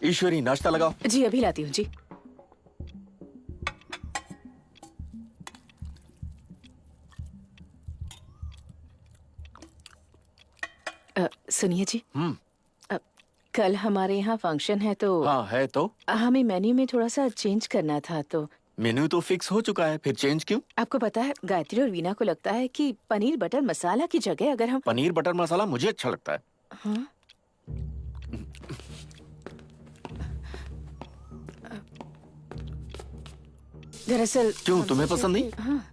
ईश्वरी, नाश्ता लगाओ। जी अभी लाती हूँ जी। सुनिए जी। कल हमारे यहाँ फंक्शन है तो। हाँ है तो। हमें मेन्यू में थोड़ा सा चेंज करना था तो। मेन्यू तो फिक्स हो चुका है, फिर चेंज क्यों? आपको पता है गायत्री और वीना को लगता है कि पनीर बटर मसाला की जगह अगर हम। पनीर बटर मसाला मुझे अच्छा लगता है। हाँ? दरअसल क्यों, तुम्हें पसंद नहीं? हाँ।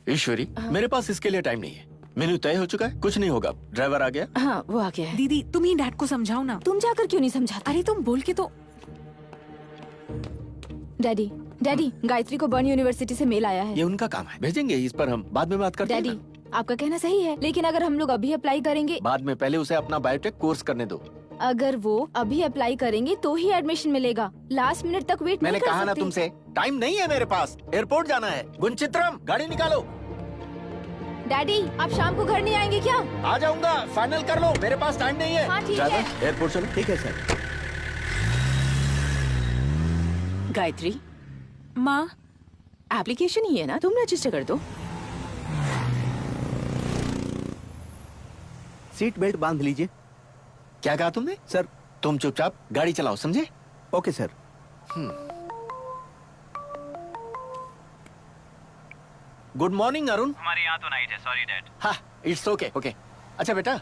ईश्वरी, मेरे पास इसके लिए टाइम नहीं है। मेन्यू तय हो चुका है, कुछ नहीं होगा। ड्राइवर आ गया? हाँ वो आ गया है। दीदी तुम ही डैड को समझाओ ना। तुम जाकर क्यों नहीं समझाते? अरे तुम बोल के तो। डैडी डैडी गायत्री को बर्न यूनिवर्सिटी से मेल आया है। ये उनका काम है, भेजेंगे। इस पर हम बाद में बात करते हैं डैडी ना। आपका कहना सही है, लेकिन अगर हम लोग अभी अप्लाई करेंगे। बाद में, पहले उसे अपना बायोटेक कोर्स करने दो। अगर वो अभी अप्लाई करेंगे तो ही एडमिशन मिलेगा। लास्ट मिनट तक वेट मैंने नहीं कर कहा ना सकते। तुमसे, टाइम नहीं है मेरे पास। एयरपोर्ट जाना है। गुणचित्रम, गाड़ी निकालो। डैडी आप शाम को घर नहीं आएंगे क्या? आ जाऊंगा, फाइनल कर लो, मेरे पास टाइम नहीं है। हाँ, ठीक ड्राइवर, है। एयरपोर्ट चलो। ठीक है सर। गायत्री, माँ एप्लीकेशन ही है ना, तुम रजिस्टर कर दो। सीट बेल्ट बांध लीजिए। क्या कहा तुमने? सर तुम चुपचाप गाड़ी चलाओ, समझे? Okay sir. Good morning Arun. हमारे यहाँ तो नाइट है, सॉरी डैड। हाँ, इट्स ओके ओके। अच्छा बेटा,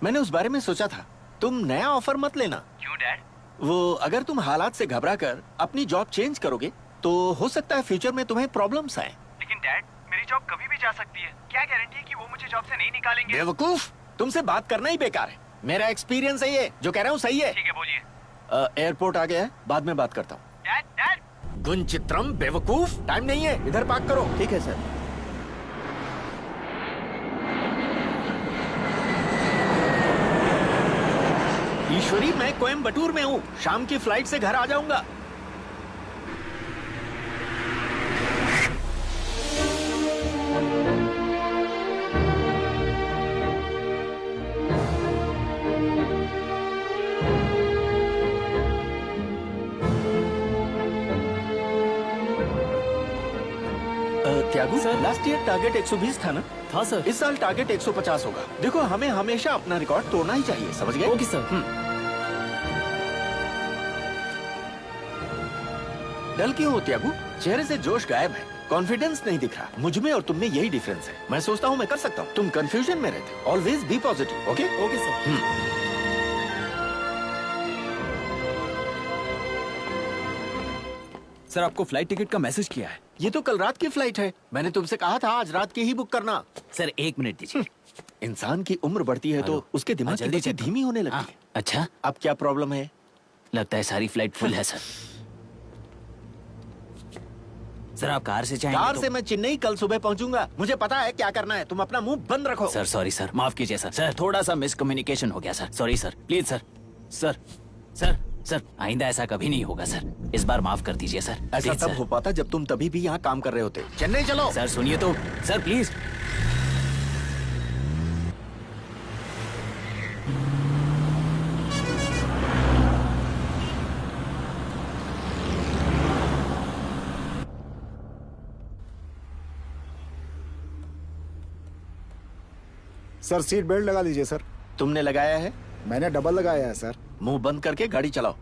मैंने उस बारे में सोचा था, तुम नया ऑफर मत लेना। क्यों डैड? वो अगर तुम हालात से घबरा कर अपनी जॉब चेंज करोगे तो हो सकता है फ्यूचर में तुम्हें प्रॉब्लम्स आए। लेकिन डैड, मेरी जॉब कभी भी जा सकती है। क्या गारंटी है कि वो मुझे जॉब से नहीं निकालेंगे? बेवकूफ, तुमसे बात करना ही बेकार है। मेरा एक्सपीरियंस है, ये जो कह रहा हूँ सही है। ठीक है, बोलिए। एयरपोर्ट आ गया है, बाद में बात करता हूँ। Dad dad. गुणचित्रम, बेवकूफ, टाइम नहीं है, इधर पार्क करो। ठीक है सर। ईश्वरी, मैं कोयम्बटूर में हूँ, शाम की फ्लाइट से घर आ जाऊंगा। त्यागू सर, लास्ट ईयर टारगेट 120 था ना? था सर। इस साल टारगेट 150 होगा। देखो, हमें हमेशा अपना रिकॉर्ड तोड़ना ही चाहिए, समझ गए? Okay sir. डल क्यों हो त्यागू? चेहरे से जोश गायब है, कॉन्फिडेंस नहीं दिख रहा। मुझ में और तुम में यही डिफरेंस है। मैं सोचता हूँ मैं कर सकता हूँ, तुम कंफ्यूजन में रहते हो। Always be positive, okay? Okay sir. Sir आपको फ्लाइट टिकट का मैसेज किया है। ये तो कल रात की फ्लाइट है। मैंने तुमसे कहा था आज रात की ही बुक करना। सर 1 मिनट दीजिए। इंसान की उम्र बढ़ती है तो उसके दिमाग की जल्दी गति चेक करो। धीमी होने लगती है। अच्छा, अब क्या प्रॉब्लम है? लगता है सारी फ्लाइट फुल है सर। सर आप कार से चाहेंगे कार तो... से मैं चेन्नई कल सुबह पहुंचूंगा। मुझे पता है क्या करना है, तुम अपना मुंह बंद रखो। सर सॉरी सर, माफ कीजिए सर। सर थोड़ा सा मिसकम्युनिकेशन हो गया sir, sorry sir, please sir. Sir sir sir आइंदा ऐसा कभी नहीं होगा सर, इस बार माफ कर दीजिए सर। ऐसा प्लीज तब सर। हो पाता जब तुम तभी भी यहाँ काम कर रहे होते। चेन्नई चलो। सर सुनिए तो, sir please. Sir seat belt लगा लीजिए सर। तुमने लगाया है? मैंने डबल लगाया है सर। मुंह बंद करके गाड़ी चलाओ।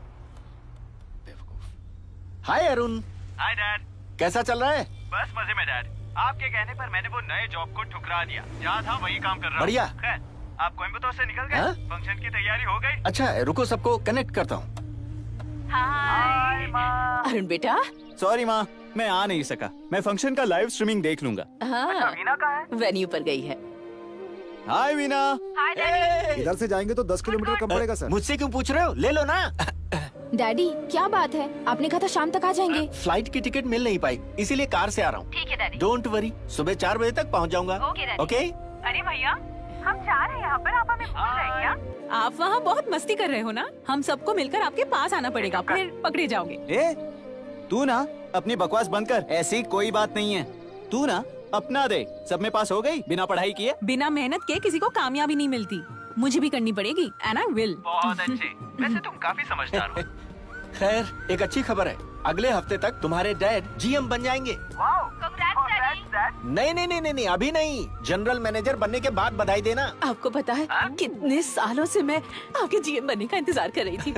हाय अरुण, हाय डैड। कैसा चल रहा है? बस मजे में डैड। आपके कहने पर मैंने वो नए जॉब को ठुकरा दिया। जहाँ था वही काम कर रहा हूँ। बढ़िया। खैर, आप कोयम्बटूर से निकल हाँ? गए? फंक्शन की तैयारी हो गई? अच्छा है, रुको सबको कनेक्ट करता हूँ। हाय माँ। अरुण बेटा। सॉरी माँ, मैं आ नहीं सका। मैं फंक्शन का लाइव स्ट्रीमिंग देख लूंगा। हाँ, वीना कहाँ है? वेन्यू पर गई है। हाय वीना। इधर से जाएंगे तो 10 किलोमीटर कम पड़ेगा सर। मुझसे क्यों पूछ रहे हो? ले लो ना। डैडी क्या बात है, आपने कहा था शाम तक आ जाएंगे। फ्लाइट की टिकट मिल नहीं पाई, इसीलिए कार से आ रहा हूँ। ठीक है डैडी। डोंट वरी, सुबह 4 बजे तक पहुँच जाऊंगा। Okay daddy. ओके? अरे भैया, हम चाह रहे हैं यहाँ पर, आप हमें भूल गए क्या? आप वहाँ बहुत मस्ती कर रहे हो ना। हम सबको मिलकर आपके पास आना पड़ेगा, फिर पकड़े जाओगे। ए, तू ना अपनी बकवास बंद कर। ऐसी कोई बात नहीं है। तू ना अपना दे। सब में पास हो गई बिना पढ़ाई किए। बिना मेहनत के किसी को कामयाबी नहीं मिलती। मुझे भी करनी पड़ेगी, एंड आई विल। बहुत अच्छे। वैसे तुम काफी समझदार हो। खैर, एक अच्छी खबर है, अगले हफ्ते तक तुम्हारे डैड जीएम बन जाएंगे। नहीं नहीं नहीं नहीं नहीं, अभी नहीं, जनरल मैनेजर बनने के बाद बधाई देना। आपको पता है कितने सालों से मैं आपके जीएम बनने का इंतजार कर रही थी।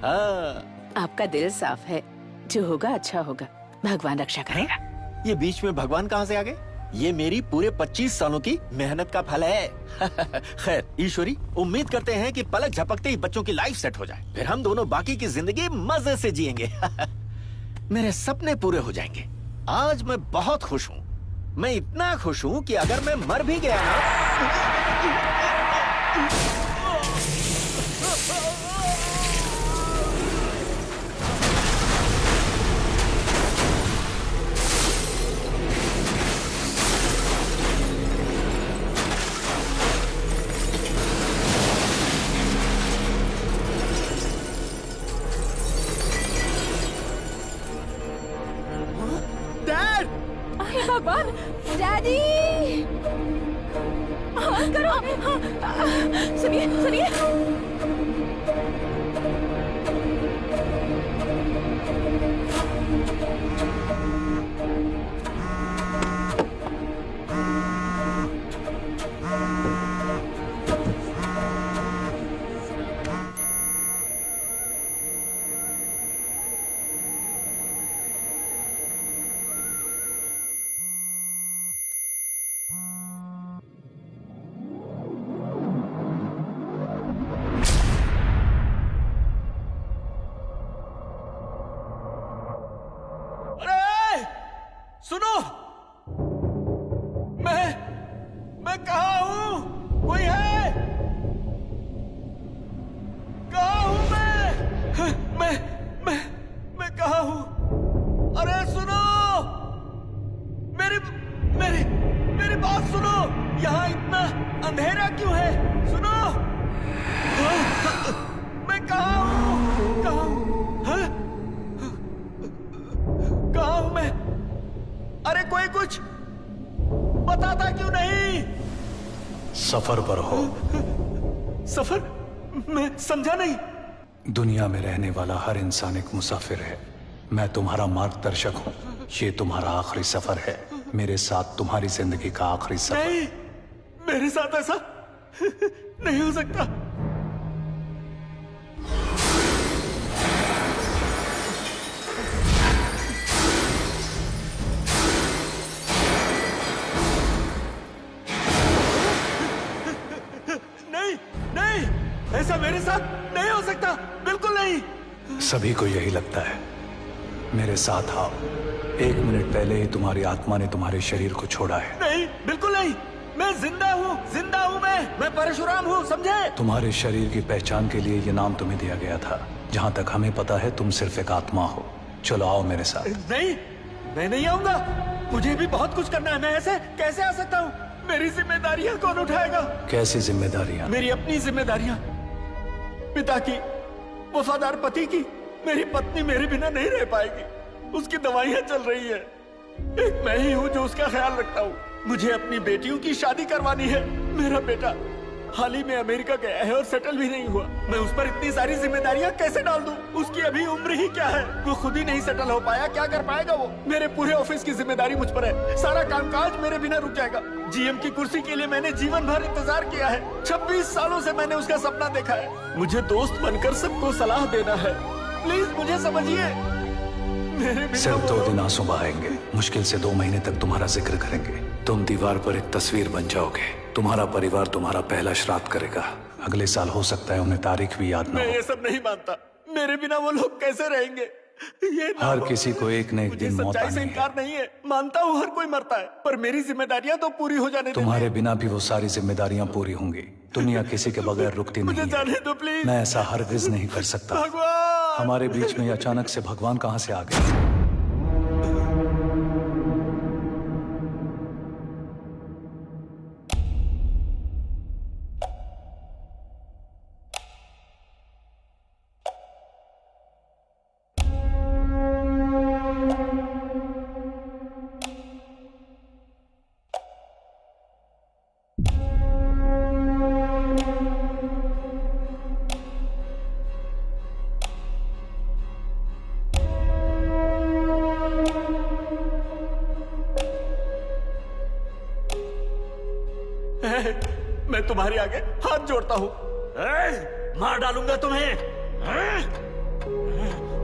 हाँ, आपका दिल साफ है, जो होगा अच्छा होगा, भगवान रक्षा करेगा। ये बीच में भगवान कहाँ से आ गए? ये मेरी पूरे 25 सालों की मेहनत का फल है। खैर ईश्वरी, उम्मीद करते हैं कि पलक झपकते ही बच्चों की लाइफ सेट हो जाए, फिर हम दोनों बाकी की जिंदगी मजे से जिएंगे। मेरे सपने पूरे हो जाएंगे। आज मैं बहुत खुश हूँ। मैं इतना खुश हूँ कि अगर मैं मर भी गया ना, डैड! अरे भगवान, डैडी हाँ करो, हाँ, सुनिए सुनिए। अरे सुनो, मैं कहाँ हूँ? कोई है? कहाँ हूँ मैं कहाँ हूँ? अरे सुनो, मेरी बात सुनो। यहाँ इतना अंधेरा क्यों है? सुनो, मैं कहाँ हूँ? कहाँ हूँ? हाँ? कहाँ हूँ मैं? अरे कोई कुछ बताता क्यों नहीं? सफर पर हो। सफर? मैं समझा नहीं। दुनिया में रहने वाला हर इंसान एक मुसाफिर है। मैं तुम्हारा मार्गदर्शक हूँ। ये तुम्हारा आखिरी सफर है, मेरे साथ तुम्हारी जिंदगी का आखिरी सफर। नहीं, मेरे साथ ऐसा नहीं हो सकता। नहीं नहीं, ऐसा मेरे साथ नहीं हो सकता, बिल्कुल नहीं। सभी को यही लगता है। मेरे साथ आओ। 1 मिनट पहले ही तुम्हारी आत्मा ने तुम्हारे शरीर को छोड़ा है। नहीं, बिल्कुल नहीं। मैं जिंदा हूँ मैं परशुराम हूँ, समझे? तुम्हारे शरीर की पहचान के लिए ये नाम तुम्हें दिया गया था। जहाँ तक हमें पता है तुम सिर्फ एक आत्मा हो। चलो आओ मेरे साथ। नहीं, मैं नहीं आऊंगा। मुझे भी बहुत कुछ करना है। मैं ऐसे कैसे आ सकता हूँ? मेरी जिम्मेदारियाँ कौन उठाएगा? कैसी जिम्मेदारियाँ? मेरी अपनी जिम्मेदारियाँ, पिता की, वफादार पति की। मेरी पत्नी मेरे बिना नहीं रह पाएगी, उसकी दवाइयाँ चल रही है। एक मैं ही हूँ जो उसका ख्याल रखता हूँ। मुझे अपनी बेटियों की शादी करवानी है। मेरा बेटा हाल ही में अमेरिका गया है और सेटल भी नहीं हुआ। मैं उस पर इतनी सारी जिम्मेदारियां कैसे डाल दूं? उसकी अभी उम्र ही क्या है? वो खुद ही नहीं सेटल हो पाया, क्या कर पाएगा वो? मेरे पूरे ऑफिस की जिम्मेदारी मुझ पर है। सारा कामकाज मेरे बिना रुक जाएगा। जीएम की कुर्सी के लिए मैंने जीवन भर इंतजार किया है। 26 सालों से मैंने उसका सपना देखा है। मुझे दोस्त बनकर सबको सलाह देना है। प्लीज मुझे समझिए। सिर्फ 2 दिन आंसू बहाएंगे। मुश्किल से 2 महीने तक तुम्हारा जिक्र करेंगे। तुम दीवार पर एक तस्वीर बन जाओगे। तुम्हारा परिवार तुम्हारा पहला श्राद्ध करेगा। अगले साल हो सकता है उन्हें तारीख भी याद न मैं हो। ये सब नहीं मानता। मेरे बिना वो लोग कैसे रहेंगे? ये ना हर हो। किसी को एक न एक मुझे दिन मौत सच्चाई से आनी है। इनकार नहीं है। मानता हूँ हर कोई मरता है, पर मेरी जिम्मेदारियां तो पूरी हो जाने दो। तुम्हारे बिना भी वो सारी जिम्मेदारियां पूरी होंगी। दुनिया किसी के बगैर रुकती मुझे नहीं जाने है। दो प्लीज। मैं ऐसा हरगिज नहीं कर सकता। भगवान हमारे बीच में अचानक से भगवान कहां से आ गए? मैं तुम्हारे आगे हाथ जोड़ता हूँ, मार डालूंगा तुम्हें।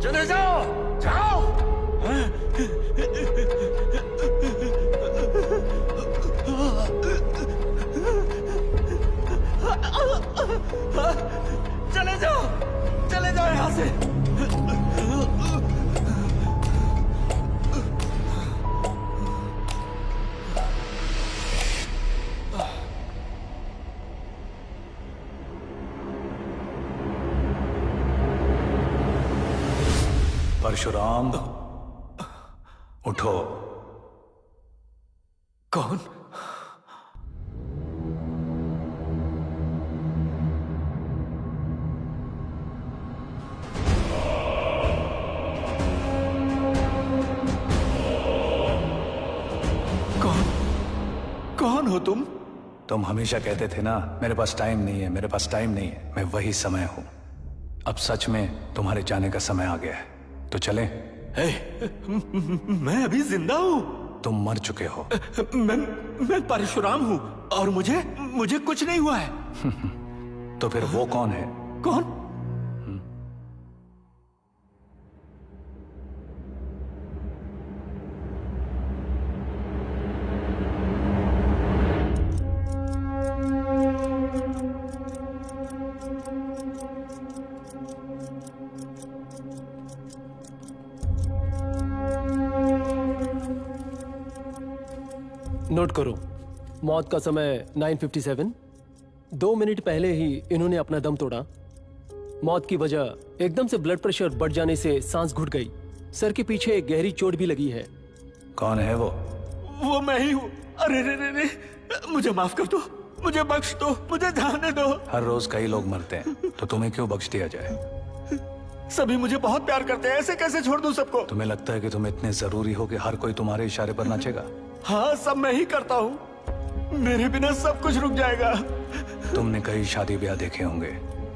चले जाओ, जाओ। चले जाओ, चले जाओ यहाँ से। परशुराम, उठो। कौन? कौन हो तुम? तुम हमेशा कहते थे ना, मेरे पास टाइम नहीं है, मेरे पास टाइम नहीं है। मैं वही समय हूं। अब सच में तुम्हारे जाने का समय आ गया है, तो चलें? मैं अभी जिंदा हूँ। तुम मर चुके हो। मैं परशुराम हूँ और मुझे कुछ नहीं हुआ है। तो फिर वो कौन है? कौन? नोट करो, मौत का समय 9:57। 2 मिनट पहले ही इन्होंने अपना दम तोड़ा। मौत की वजह एकदम से ब्लड प्रेशर बढ़ जाने से सांस घुट गई। सर के पीछे एक गहरी चोट भी लगी है। कौन है वो? वो मैं ही हूँ। अरे रे रे रे, मुझे माफ कर दो, मुझे बख्श दो, मुझे जाने दो। हर रोज कई लोग मरते हैं, तो तुम्हें क्यों बख्श दिया जाए? सभी मुझे बहुत प्यार करते हैं, ऐसे कैसे छोड़ दूं सबको? तुम्हें लगता है कि तुम इतने जरूरी हो कि हर कोई तुम्हारे इशारे पर नाचेगा? हाँ, सब मैं ही करता हूँ। मेरे बिना सब कुछ रुक जाएगा। तुमने कई शादी ब्याह देखे होंगे,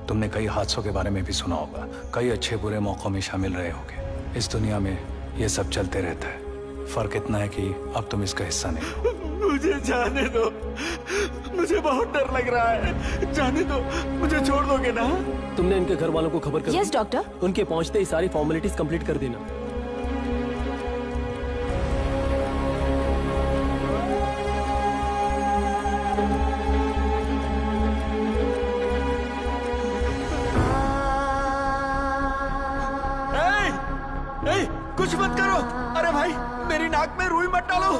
तुमने कई हादसों के बारे में भी सुना होगा, कई अच्छे बुरे मौकों में शामिल रहे होगे। इस दुनिया में ये सब चलते रहता है। फर्क इतना है कि अब तुम इसका हिस्सा नहीं हो। मुझे जाने दो, मुझे बहुत डर लग रहा है। जाने दो, मुझे छोड़ दोगे ना? तुमने इनके घर वालों को खबर कर? Yes doctor. उनके पहुंचते ही सारी फॉर्मेलिटीज कंप्लीट कर देना। कुछ मत करो। अरे भाई, मेरी नाक में रुई मत डालो।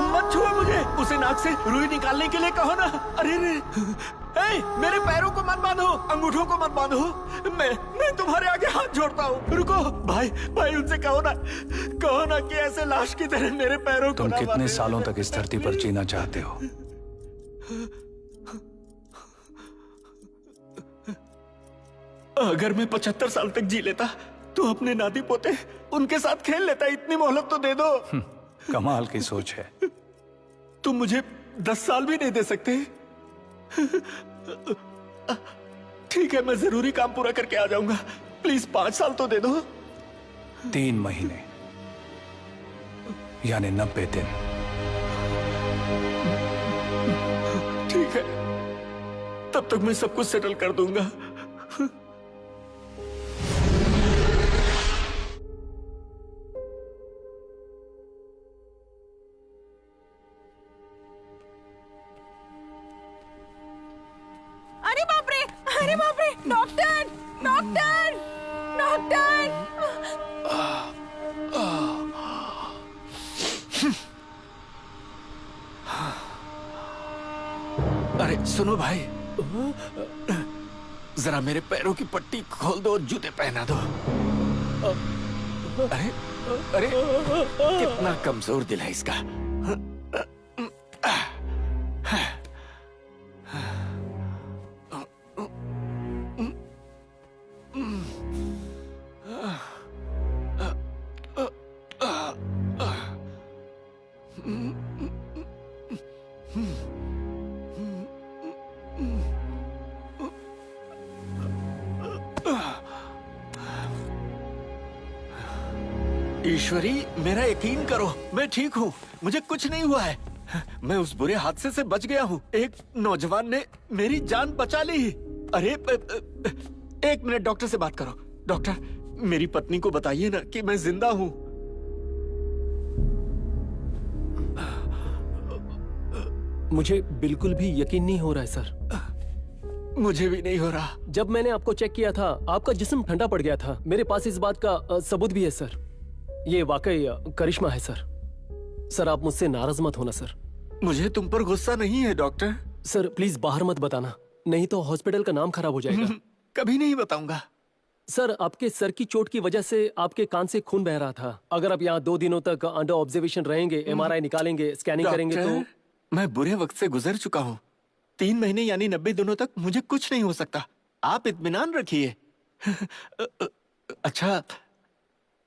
मत छुओ मुझे। उसे नाक से रुई निकालने के लिए कहो ना। अरे रे, मेरे पैरों को मत बांधो, अंगूठों को मत बांधो। मैं तुम्हारे आगे हाथ जोड़ता हूँ। रुको भाई, भाई उनसे कहो ना कि ऐसे लाश की तरह मेरे पैरों को तुम ना कितने बांधे। सालों तक इस धरती पर जीना चाहते हो? अगर मैं 75 साल तक जी लेता तो अपने नाती पोते उनके साथ खेल लेता। इतनी मोहलत तो दे दो। कमाल की सोच है। तुम मुझे 10 साल भी नहीं दे सकते? ठीक है, मैं जरूरी काम पूरा करके आ जाऊंगा। प्लीज 5 साल तो दे दो। 3 महीने यानी 90 दिन। ठीक है, तब तक मैं सब कुछ सेटल कर दूंगा। अरे बाप रे, अरे बाप रे, डॉक्टर, डॉक्टर, डॉक्टर। अरे सुनो भाई, जरा मेरे पैरों की पट्टी खोल दो और जूते पहना दो। अरे अरे कितना कमजोर दिल है इसका। ईश्वरी, मेरा यकीन करो, मैं ठीक हूँ, मुझे कुछ नहीं हुआ है। मैं उस बुरे हादसे से बच गया हूँ। एक नौजवान ने मेरी जान बचा ली। अरे एक मिनट, डॉक्टर से बात करो। डॉक्टर, मेरी पत्नी को बताइए ना कि मैं जिंदा हूँ। मुझे बिल्कुल भी यकीन नहीं हो रहा है सर। मुझे भी नहीं हो रहा। जब मैंने आपको चेक किया था आपका जिस्म ठंडा पड़ गया था। मेरे पास इस बात का सबूत भी है सर। ये वाकई करिश्मा है सर। सर आप मुझसे नाराज मत होना सर। मुझे तुम पर गुस्सा नहीं है डॉक्टर। सर प्लीज बाहर मत बताना, नहीं तो हॉस्पिटल का नाम खराब हो जाएगा। कभी नहीं बताऊंगा। सर आपके सर की चोट की वजह से आपके कान से खून बह रहा था। अगर आप यहाँ 2 दिनों तक अंडर ऑब्जर्वेशन रहेंगे, MRI निकालेंगे, स्कैनिंग करेंगे तो। मैं बुरे वक्त से गुजर चुका हूँ। 3 महीने यानी 90 दिनों तक मुझे कुछ नहीं हो सकता। आप इत्मीनान रखिए। अच्छा,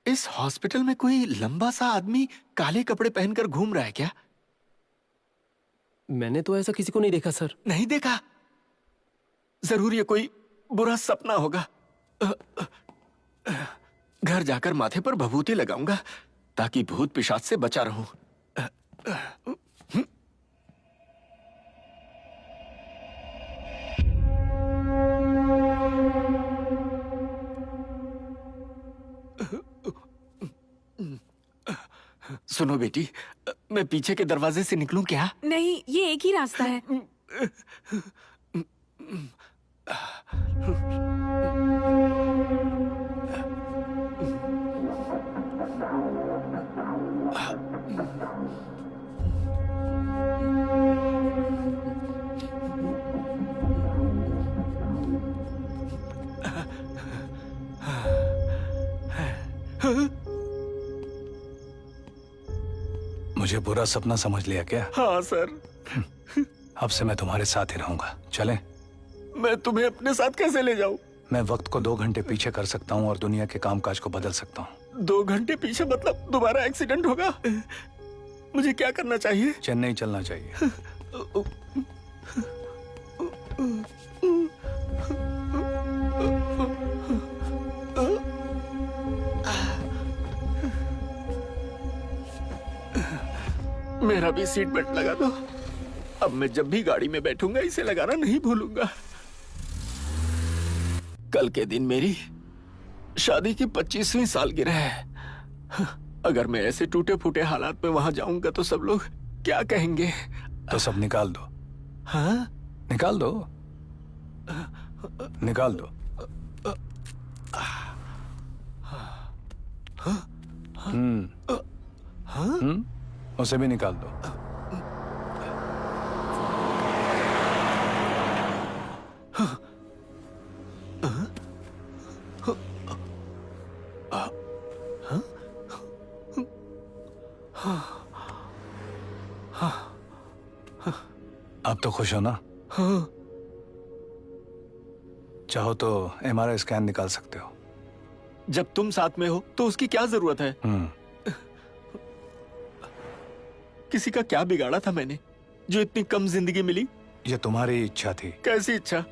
इस हॉस्पिटल में कोई लंबा सा आदमी काले कपड़े पहनकर घूम रहा है क्या? मैंने तो ऐसा किसी को नहीं देखा सर। नहीं देखा? जरूर ये कोई बुरा सपना होगा। घर जाकर माथे पर भभूति लगाऊंगा ताकि भूत पिशाच से बचा रहूं। सुनो बेटी, मैं पीछे के दरवाजे से निकलूं क्या? नहीं, ये एक ही रास्ता है। मुझे बुरा सपना समझ लिया क्या? हाँ सर। अब से मैं तुम्हारे साथ ही रहूंगा। चलें? मैं तुम्हें अपने साथ कैसे ले जाऊं? मैं वक्त को 2 घंटे पीछे कर सकता हूँ और दुनिया के कामकाज को बदल सकता हूँ। 2 घंटे पीछे मतलब दोबारा एक्सीडेंट होगा? मुझे क्या करना चाहिए? चेन्नई चलना चाहिए। मेरा भी सीट बेल्ट लगा दो। अब मैं जब भी गाड़ी में बैठूंगा इसे लगाना नहीं भूलूंगा। कल के दिन मेरी शादी की 25वीं सालगिरह है। अगर मैं ऐसे टूटे फूटे हालात में वहां जाऊंगा तो सब लोग क्या कहेंगे? तो सब निकाल दो। हाँ? निकाल दो, निकाल दो। उसे भी निकाल दो। अब तो खुश हो ना? हाँ। चाहो तो MRI स्कैन निकाल सकते हो। जब तुम साथ में हो तो उसकी क्या जरूरत है? किसी का क्या बिगाड़ा था मैंने जो इतनी कम जिंदगी मिली? ये तुम्हारी इच्छा थी। कैसी इच्छा?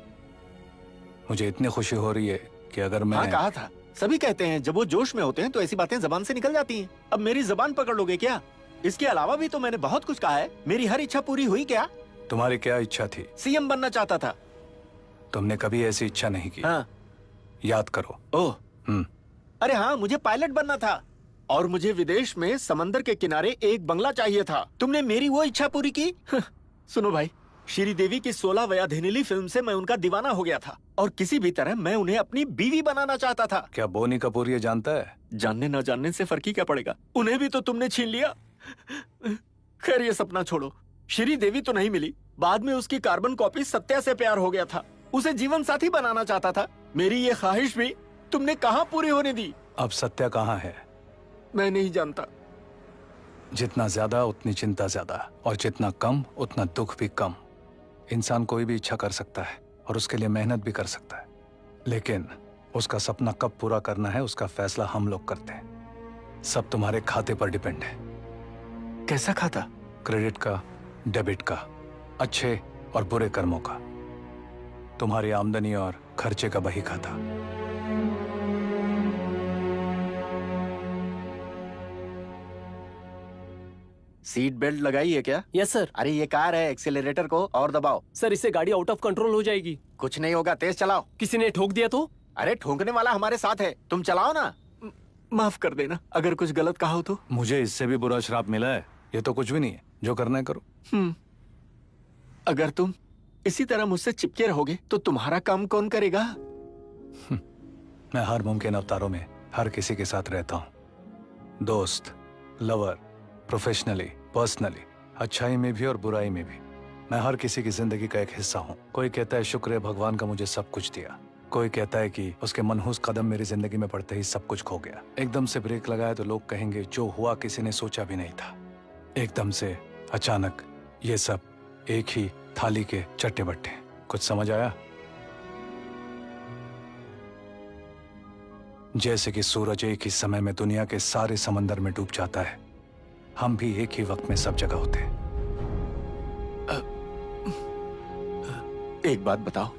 मुझे इतनी खुशी हो रही है कि अगर मैं... हाँ, कहा था। सभी कहते हैं जब वो जोश में होते हैं तो ऐसी बातें जबान से निकल जाती हैं। अब मेरी जबान पकड़ लोगे क्या? इसके अलावा भी तो मैंने बहुत कुछ कहा है। मेरी हर इच्छा पूरी हुई क्या? तुम्हारी क्या इच्छा थी? CM बनना चाहता था। तुमने कभी ऐसी इच्छा नहीं की। हाँ। याद करो। ओह। अरे हाँ, मुझे पायलट बनना था और मुझे विदेश में समंदर के किनारे एक बंगला चाहिए था। तुमने मेरी वो इच्छा पूरी की। सुनो भाई, श्रीदेवी की 16 वयाधिनीली फिल्म से मैं उनका दीवाना हो गया था और किसी भी तरह मैं उन्हें अपनी बीवी बनाना चाहता था। क्या बोनी कपूर ये जानता है? जानने न जानने से फर्क ही क्या पड़ेगा? उन्हें भी तो तुमने छीन लिया। खैर ये सपना छोड़ो। श्रीदेवी तो नहीं मिली। बाद में उसकी कार्बन कॉपी सत्या से प्यार हो गया था। उसे जीवन साथी बनाना चाहता था। मेरी ये ख्वाहिश भी तुमने कहाँ पूरी होने दी? अब सत्या कहाँ है? मैं नहीं जानता। जितना ज्यादा उतनी चिंता ज्यादा, और जितना कम उतना दुख भी कम। इंसान कोई भी इच्छा कर सकता है और उसके लिए मेहनत भी कर सकता है, लेकिन उसका सपना कब पूरा करना है उसका फैसला हम लोग करते हैं। सब तुम्हारे खाते पर डिपेंड है। कैसा खाता? क्रेडिट का, डेबिट का, अच्छे और बुरे कर्मों का, तुम्हारी आमदनी और खर्चे का बही खाता। सीट बेल्ट लगाई है क्या? Yes sir. अरे ये कार है, एक्सेलरेटर को और दबाओ। सर इससे गाड़ी आउट ऑफ कंट्रोल हो जाएगी। कुछ नहीं होगा, तेज चलाओ। किसी ने ठोक दिया तो? अरे ठोकने वाला हमारे साथ है, तुम चलाओ ना। माफ कर देना अगर कुछ गलत कहा हो तो। मुझे इससे भी बुरा श्राप मिला है। ये तो कुछ भी नहीं है, जो करना है करो। अगर तुम इसी तरह मुझसे चिपके रहोगे तो तुम्हारा काम कौन करेगा? मैं हर मुमकिन अवतारों में हर किसी के साथ रहता हूँ। दोस्त, लवर, प्रोफेशनली, पर्सनली, अच्छाई में भी और बुराई में भी। मैं हर किसी की जिंदगी का एक हिस्सा हूँ। कोई कहता है शुक्र है भगवान का मुझे सब कुछ दिया, कोई कहता है कि उसके मनहूस कदम मेरी जिंदगी में पड़ते ही सब कुछ खो गया। एकदम से ब्रेक लगाया तो लोग कहेंगे जो हुआ किसी ने सोचा भी नहीं था। एकदम से अचानक ये सब एक ही थाली के चट्टे बट्टे। कुछ समझ आया? जैसे कि सूरज एक ही समय में दुनिया के सारे समंदर में डूब जाता है, हम भी एक ही वक्त में सब जगह होते हैं। एक बात बताओ,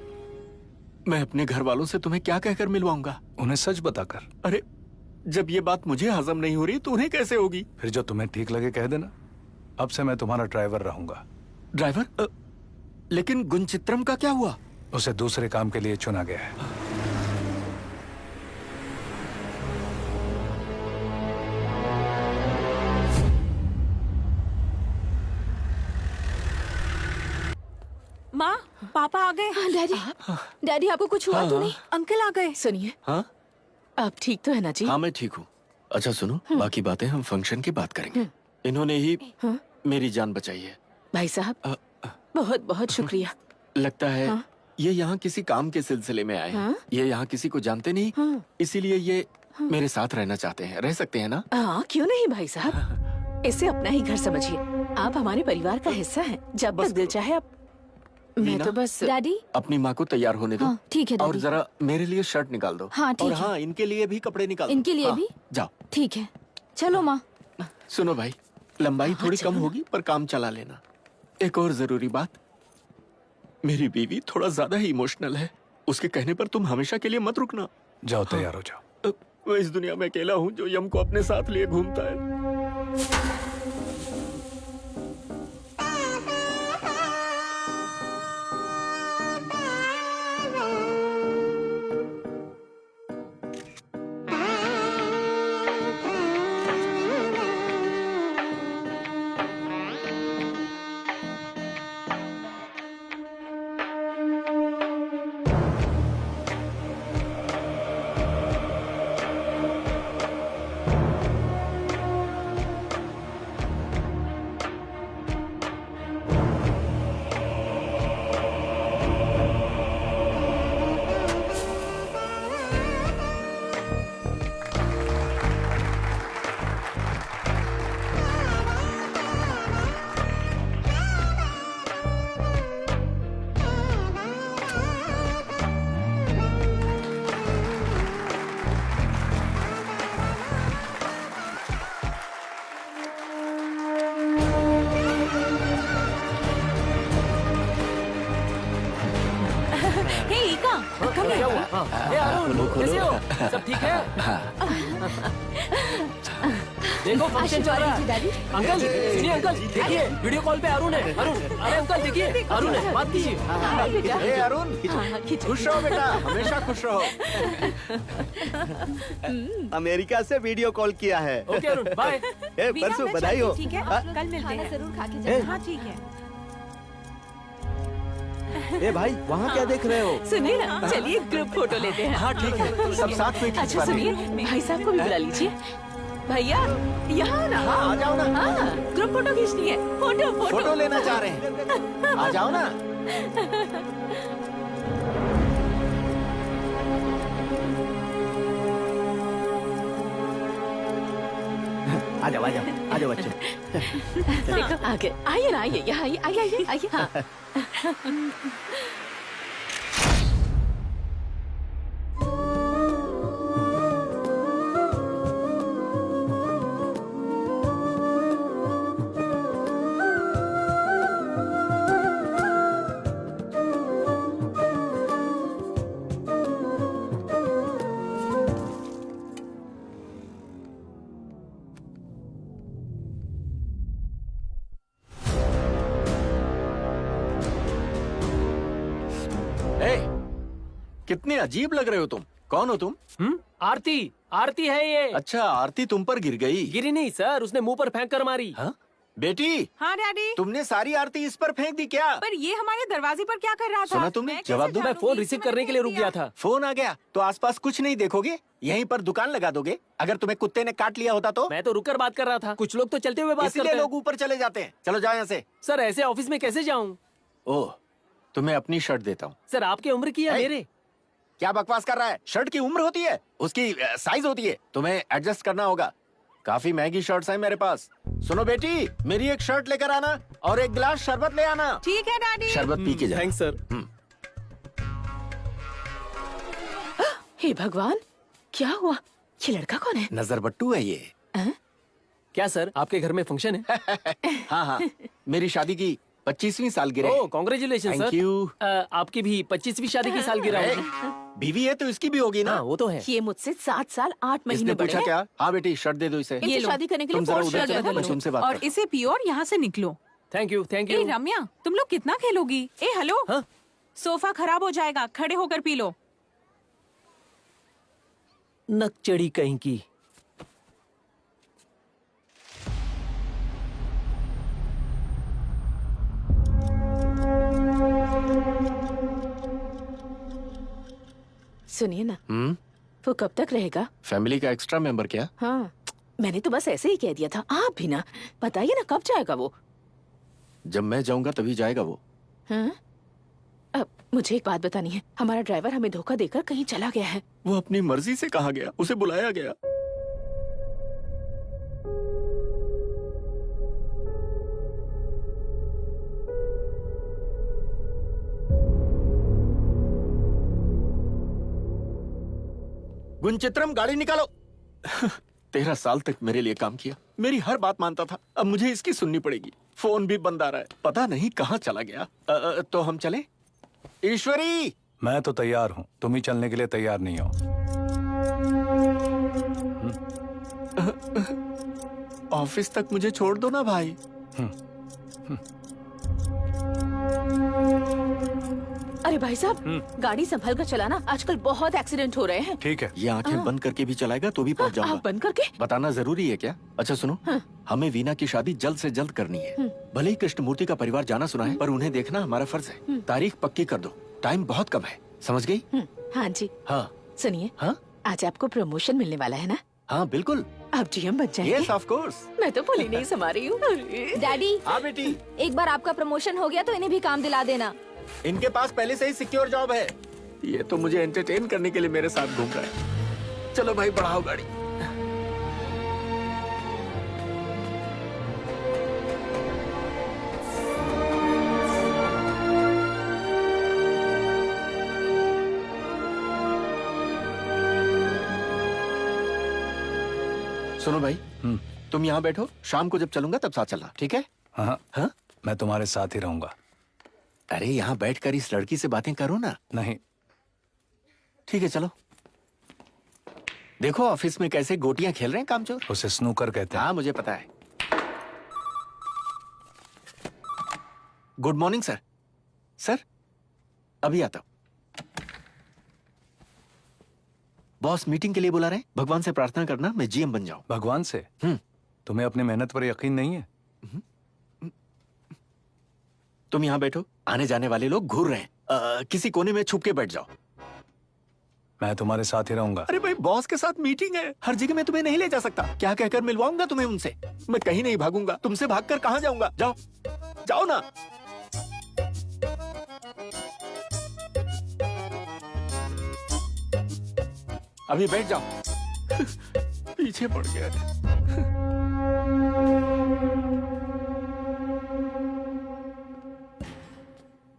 मैं अपने घर वालों से तुम्हें क्या कहकर मिलवाऊंगा? उन्हें सच बताकर। अरे जब ये बात मुझे हजम नहीं हो रही तो उन्हें कैसे होगी? फिर जो तुम्हें ठीक लगे कह देना। अब से मैं तुम्हारा ड्राइवर रहूंगा। ड्राइवर? लेकिन गुणचित्रम का क्या हुआ? उसे दूसरे काम के लिए चुना गया है। माँ, पापा आ गए। डैडी, डैडी आपको कुछ हुआ तो नहीं? अंकल आ गए। सुनिए, हाँ आप ठीक तो है ना जी? हाँ मैं ठीक हूँ। अच्छा सुनो, बाकी बातें हम फंक्शन की बात करेंगे। इन्होंने ही मेरी जान बचाई है। भाई साहब बहुत बहुत शुक्रिया। लगता है ये यहाँ किसी काम के सिलसिले में आए हैं। ये यहाँ किसी को जानते नहीं, इसीलिए ये मेरे साथ रहना चाहते हैं। रह सकते हैं ना? हाँ क्यों नहीं भाई साहब, इसे अपना ही घर समझिए। आप हमारे परिवार का हिस्सा हैं। जब तक दिल चाहे आप। मैं तो बस डैडी अपनी माँ को तैयार होने दो। हाँ, ठीक है और डैडी। जरा मेरे लिए शर्ट निकाल दो। हाँ, ठीक और है। हाँ इनके लिए भी कपड़े निकाल दो। इनके लिए हाँ, भी? जाओ। ठीक है, चलो माँ। सुनो भाई, लंबाई थोड़ी कम होगी पर काम चला लेना। एक और जरूरी बात, मेरी बीवी थोड़ा ज्यादा ही इमोशनल है। उसके कहने पर तुम हमेशा के लिए मत रुकना। जाओ तैयार हो जाओ। मैं इस दुनिया में अकेला हूँ जो यम को अपने साथ लिए घूमता है। हे ईका, come here। ए अरुण, कैसे हो? सब ठीक है? देखो फंक्शन चल रहा है। डैडी अंकल, सुनिए अंकल, देखिए वीडियो कॉल पे अरुण है। अरुण, अरे अंकल देखिए, अरुण है, बात कीजिए। ए अरुण, खुश रहो बेटा, हमेशा खुश रहो। अमेरिका से वीडियो कॉल किया है। Okay Arun, bye. परसों बधाई हो। ठीक है, कल मिलते खाना हैं। जरूर खा के जाना। हाँ ठीक है। ए भाई, वहाँ क्या देख रहे हो? सुनिए ना, चलिए ग्रुप फोटो लेते हैं। हाँ ठीक है, सब साथ में अच्छा खिंचवा सुनिए, लेंगे। भाई साहब को भी बुला लीजिए। भैया यहाँ ना। हाँ आ जाओ ना। हाँ, ग्रुप फोटो खींचनी है। फोटो फोटो फोटो लेना चाह रहे हैं, आ जाओ ना। आ जाओ बच्चों। देखो आगे आइए ना, आइए यहाँ आइए आइए आइए आइए। हाँ ए, कितने अजीब लग रहे हो तुम। कौन हो तुम? आरती आरती है ये। अच्छा, आरती तुम पर गिर गई। गिरी नहीं सर, उसने मुंह पर फेंक कर मारी। हाँ? बेटी, हाँ डैडी। तुमने सारी आरती इस पर फेंक दी क्या? पर ये हमारे दरवाजे पर क्या कर रहा था? सुना तुमने? मैं कैसे जवाब दो। मैं जानूंगी? फोन रिसीव करने के लिए रुक गया था। फोन आ गया तो आसपास कुछ नहीं देखोगे? यहीं पर दुकान लगा दोगे? अगर तुम्हें कुत्ते ने काट लिया होता तो? मैं तो रुक कर बात कर रहा था। कुछ लोग तो चलते हुए बात इसलिए करते लोग हैं। ऊपर चले जाते हैं। चलो जाओ यहाँ से। सर ऐसे ऑफिस में कैसे जाऊं? ओह, तुम्हें अपनी शर्ट देता हूँ। सर आपकी उम्र की है ए, मेरे। क्या बकवास कर रहा है? शर्ट की उम्र होती है, उसकी साइज होती है। तुम्हें एडजस्ट करना होगा। काफी महंगी शर्ट्स हैं मेरे पास। सुनो बेटी, मेरी एक शर्ट लेकर आना और एक गिलास शरबत ले आना। ठीक है डैडी। शरबत पी के जाना। Thanks sir. हे भगवान, क्या हुआ? ये लड़का कौन है? नजर बट्टू है ये। क्या सर आपके घर में फंक्शन है? हाँ हाँ, मेरी शादी की 25वीं सालगिरह है। ओह कॉन्ग्रेचुलेशन Thank सर। you. आपकी भी 25वीं शादी की सालगिरह ए, होगी। बीवी है तो इसकी भी होगी ना। हाँ वो तो है। ये मुझसे 7 साल 8 महीने इसने बड़े पूछा हैं। क्या? हाँ बेटी, शर्ट दे दो इसे। इनसे लो। शादी करने के लिए तुम जरा फोर्स उधर किया चलो, गया था। मैं तुमसे बात और करता इसे पियो और यहाँ से निकलो। Thank you thank a you. Ramya, तुम लोग कितना खेलोगी? ए हेलो, हाँ? सोफा खराब हो जाएगा, खड़े होकर पी लो। नक चढ़ी कहीं की। सुनिए ना, हूँ। वो कब तक रहेगा? फैमिली का एक्स्ट्रा मेंबर क्या? हाँ, मैंने तो बस ऐसे ही कह दिया था। आप भी ना बताइए ना, कब जाएगा वो? जब मैं जाऊंगा तभी जाएगा वो। हाँ? अब मुझे एक बात बतानी है। हमारा ड्राइवर हमें धोखा देकर कहीं चला गया है। वो अपनी मर्जी से कहा गया, उसे बुलाया गया। गुंचित्रम, गाड़ी निकालो। 13 साल तक मेरे लिए काम किया, मेरी हर बात मानता था। अब मुझे इसकी सुननी पड़ेगी। फोन भी बंद आ रहा है, पता नहीं कहाँ चला गया। तो हम चले? ईश्वरी, मैं तो तैयार हूँ, तुम ही चलने के लिए तैयार नहीं हो। ऑफिस तक मुझे छोड़ दो ना भाई। अरे भाई साहब, गाड़ी संभल कर चलाना, आजकल बहुत एक्सीडेंट हो रहे हैं। ठीक है। ये आंखें बंद करके भी चलाएगा तो भी पहुंच जाऊंगा। आप बंद करके? बताना जरूरी है क्या? अच्छा सुनो, हमें वीना की शादी जल्द से जल्द करनी है। भले ही कृष्णमूर्ति का परिवार जाना सुना है, पर उन्हें देखना हमारा फर्ज है। तारीख पक्की कर दो, टाइम बहुत कम है, समझ गई? हाँ जी। हाँ सुनिए, हाँ आज आपको प्रमोशन मिलने वाला है ना? हाँ बिल्कुल। आप जीएम बन जाएंगे। Yes of course. मैं तो भूली नहीं समा रही हूँ। अरे। डैडी, हाँ बेटी, एक बार आपका प्रमोशन हो गया तो इन्हें भी काम दिला देना। इनके पास पहले से ही सिक्योर जॉब है। ये तो मुझे एंटरटेन करने के लिए मेरे साथ घूम रहा है। चलो भाई, बढ़ाओ गाड़ी। सुनो भाई, तुम यहाँ बैठो, शाम को जब चलूंगा तब साथ चलना, ठीक है? हाँ हाँ? मैं तुम्हारे साथ ही रहूंगा। अरे यहाँ बैठकर इस लड़की से बातें करो ना। नहीं, ठीक है चलो। देखो ऑफिस में कैसे गोटियां खेल रहे हैं कामचोर। उसे स्नूकर कहते हैं। हाँ मुझे पता है। Good morning sir. सर अभी आता हूं। बॉस मीटिंग के लिए बुला रहे हैं। भगवान से प्रार्थना करना मैं जीएम बन जाऊं। भगवान से? तुम्हें अपनी मेहनत पर यकीन नहीं है? तुम यहाँ बैठो, आने जाने वाले लोग घूर रहे हैं। किसी कोने में छुप के बैठ जाओ। मैं तुम्हारे साथ ही रहूंगा। अरे भाई, बॉस के साथ मीटिंग है, हर जगह मैं तुम्हें नहीं ले जा सकता। क्या कहकर मिलवाऊंगा तुम्हें उनसे? मैं कहीं नहीं भागूंगा, तुमसे भागकर कहाँ जाऊंगा? जाओ जाओ ना। अभी बैठ जाओ। पीछे पड़ गया।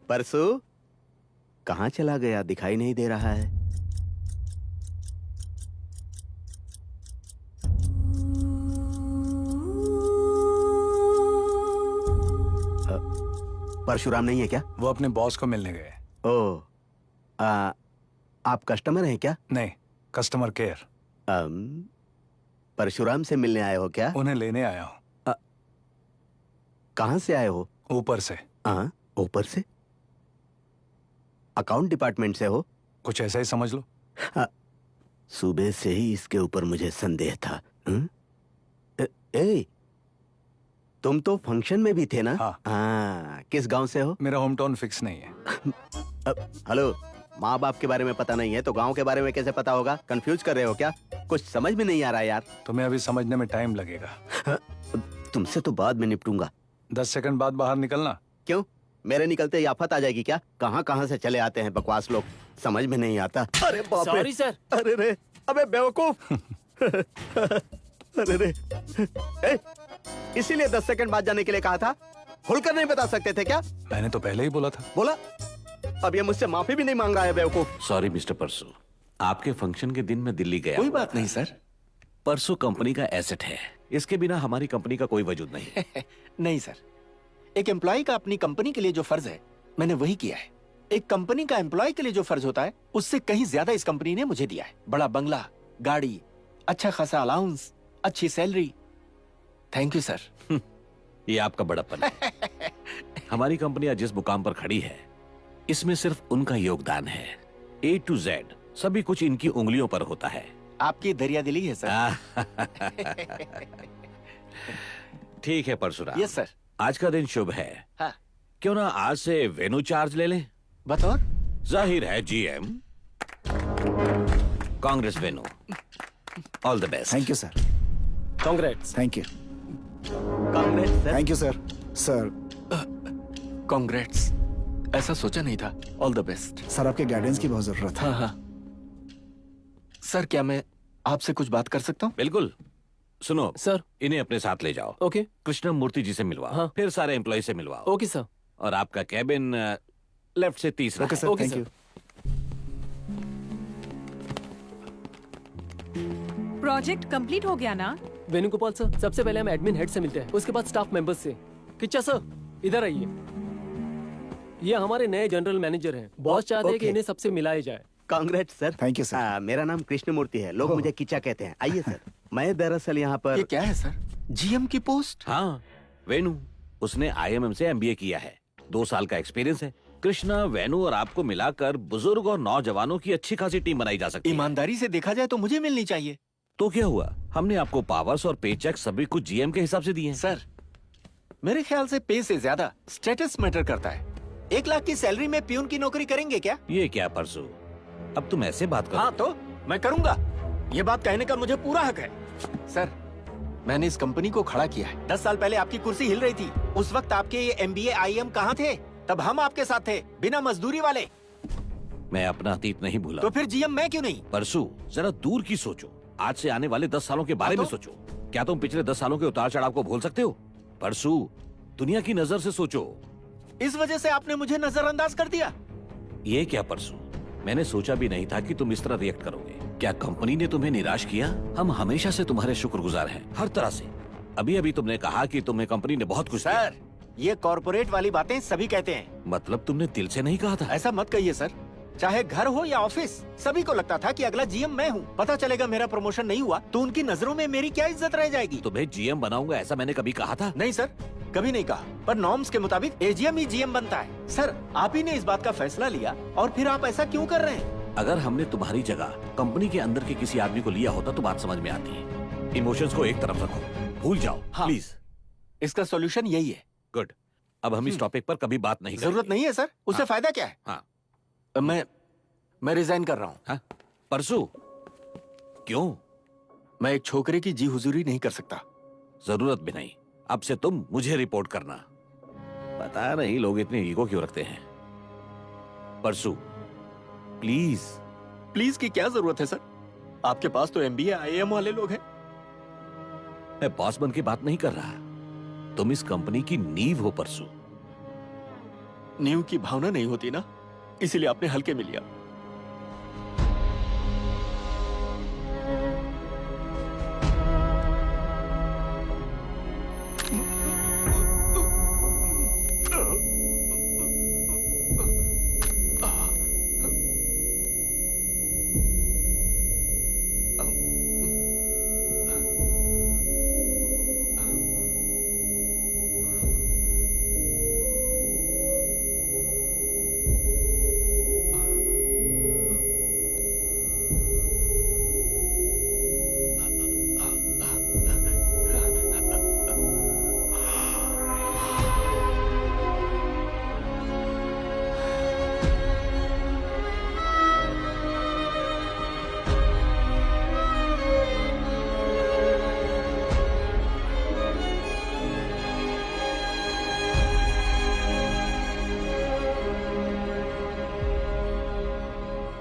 परसू कहाँ चला गया? दिखाई नहीं दे रहा है। परशुराम नहीं है क्या? वो अपने बॉस को मिलने गए। ओ, आप कस्टमर हैं क्या? नहीं, कस्टमर केयर। परशुराम से मिलने आए हो क्या? उन्हें लेने आया हूँ। कहाँ से आए हो? ऊपर से। ऊपर से? अकाउंट डिपार्टमेंट से हो? कुछ ऐसा ही समझ लो। सुबह से ही इसके ऊपर मुझे संदेह था। ए, तुम तो फंक्शन में भी थे ना? हाँ। किस गांव से हो? मेरा होम टाउन फिक्स नहीं है। हेलो, माँ बाप के बारे में पता नहीं है तो गांव के बारे में कैसे पता होगा? कंफ्यूज कर रहे हो क्या? कुछ समझ में नहीं आ रहा यार। तुम्हें अभी समझने में टाइम लगेगा। तुमसे तो बाद में निपटूंगा। 10 सेकंड बाद बाहर निकलना। क्यों? मेरे निकलते ही आफत आ जाएगी क्या? कहाँ कहाँ से चले आते हैं बकवास लोग, समझ में नहीं आता। अरे बाप रे! Sorry sir. अरे रे, अबे बेवकूफ! अरे रे, इसीलिए 10 सेकंड बाद जाने के लिए कहा था। खुलकर नहीं बता सकते थे क्या? मैंने तो पहले ही बोला था। बोला? अब ये मुझसे माफी भी नहीं मांग रहा है बेवकूफ। सॉरी मिस्टर परसू, आपके फंक्शन के दिन मैं दिल्ली गया। कोई बात नहीं सर। परसू कंपनी का एसेट है, इसके बिना हमारी कंपनी का कोई वजूद नहीं। नहीं सर, एक एम्प्लॉय का अपनी कंपनी के लिए जो फर्ज है मैंने वही किया है। एक कंपनी का एम्प्लॉय के लिए जो फर्ज होता है उससे कहीं ज्यादा इस कंपनी ने मुझे दिया है। बड़ा बंगला, गाड़ी, अच्छा खासा अलाउंस, अच्छी सैलरी। Thank you sir. ये आपका बड़प्पन है। हमारी कंपनी आज जिस मुकाम पर खड़ी है इसमें सिर्फ उनका योगदान है। A to Z सभी कुछ इनकी उंगलियों पर होता है। आपकी दरियादिली है सर। ठीक है परशुराम। Yes sir. आज का दिन शुभ है। हाँ। क्यों ना आज से वेन्यू चार्ज ले लें? बतौर? जाहिर है GM। Congress venue. All the best. Thank you sir. Congrats. Thank you. Congress sir. Thank you sir. Sir, congrats. ऐसा सोचा नहीं था। All the best. सर आपके गाइडेंस की बहुत जरूरत है। हाँ। सर, क्या मैं आपसे कुछ बात कर सकता हूँ? बिल्कुल। सुनो सर। इन्हें अपने साथ ले जाओ। ओके। कृष्ण मूर्ति जी से मिलवाओ। हाँ। फिर सारे एम्प्लॉय से मिलवाओ। Okay sir. और आपका कैबिन लेफ्ट से तीसरा ओके है। Sir, okay, thank sir. You. Project complete हो गया ना? वेणुगोपाल सर, सबसे पहले हम एडमिन हेड से मिलते हैं, उसके बाद स्टाफ मेंबर्स से। किच्चा सर, इधर आइए। ये हमारे नए जनरल मैनेजर हैं। बॉस चाहते हैं कि इन्हें सबसे मिलाया जाए। Congress sir. Thank you sir. मेरा नाम कृष्णमूर्ति है, लोग मुझे किच्चा कहते हैं। आइए सर। मैं दरअसल यहाँ पर। ये क्या है सर? GM की पोस्ट? हाँ, वेणु। उसने IMM से MBA किया है, 2 साल का एक्सपीरियंस है। कृष्णा, वेणु और आपको मिलाकर बुजुर्ग और नौजवानों की अच्छी खासी टीम बनाई जा सकती है। ईमानदारी से देखा जाए तो मुझे मिलनी चाहिए। तो क्या हुआ? हमने आपको पावर्स और पे चेक सभी कुछ GM के हिसाब से दिए हैं। सर, मेरे ख्याल से पे से ज्यादा स्टेटस मैटर करता है। 1 लाख की सैलरी में प्यून की नौकरी करेंगे क्या? ये क्या परसू, अब तुम ऐसे बात करो। हाँ तो मैं करूंगा। ये बात कहने का मुझे पूरा हक है। सर, मैंने इस कंपनी को खड़ा किया है। 10 साल पहले आपकी कुर्सी हिल रही थी, उस वक्त आपके ये MBA IM कहाँ थे? तब हम आपके साथ थे, बिना मजदूरी वाले। मैं अपना अतीत नहीं भूला। तो फिर GM मैं क्यों नहीं? परसू, जरा दूर की सोचो। आज से आने वाले 10 सालों के बारे में सोचो। क्या तुम पिछले 10 सालों के उतार चढ़ाव को भूल सकते हो? परसू, दुनिया की नजर से सोचो। इस वजह से आपने मुझे नजरअंदाज कर दिया। ये क्या परसू, मैंने सोचा भी नहीं था कि तुम इस तरह रिएक्ट करोगे। क्या कंपनी ने तुम्हें निराश किया? हम हमेशा से तुम्हारे शुक्रगुजार हैं, हर तरह से। अभी अभी तुमने कहा कि तुम्हें कंपनी ने बहुत कुछ दिया। सर, ये कॉर्पोरेट वाली बातें सभी कहते हैं। मतलब तुमने दिल से नहीं कहा था? ऐसा मत कहिए सर। चाहे घर हो या ऑफिस, सभी को लगता था कि अगला GM मैं हूँ। पता चलेगा मेरा प्रमोशन नहीं हुआ तो उनकी नजरों में मेरी क्या इज्जत रह जाएगी? तुम्हें GM बनाऊंगा ऐसा मैंने कभी कहा था? नहीं सर, कभी नहीं कहा। पर नॉर्म्स के मुताबिक AGM ही GM बनता है। सर, आप ही ने इस बात का फैसला लिया और फिर आप ऐसा क्यों कर रहे हैं? अगर हमने तुम्हारी जगह कंपनी के अंदर के किसी आदमी को लिया होता तो बात समझ में आती। इमोशंस को एक तरफ रखो, भूल जाओ। हाँ, प्लीज। इसका सॉल्यूशन यही है। गुड। अब हम इस टॉपिक पर कभी बात नहीं करेंगे। जरूरत नहीं है सर, उससे हाँ। फायदा क्या है? हाँ। मैं रिजाइन कर रहा हूँ। हाँ? परसू, क्यों? मैं एक छोकरे की जी हुजूरी नहीं कर सकता। जरूरत भी नहीं। अब से तुम मुझे रिपोर्ट करना। पता नहीं लोग इतने ईगो क्यों रखते हैं। परसू, प्लीज। प्लीज की क्या जरूरत है सर? आपके पास तो MBA IM वाले लोग हैं। मैं बॉस बन के बात नहीं कर रहा, तुम इस कंपनी की नींव हो परसू। नींव की भावना नहीं होती ना, इसीलिए आपने हल्के में लिया।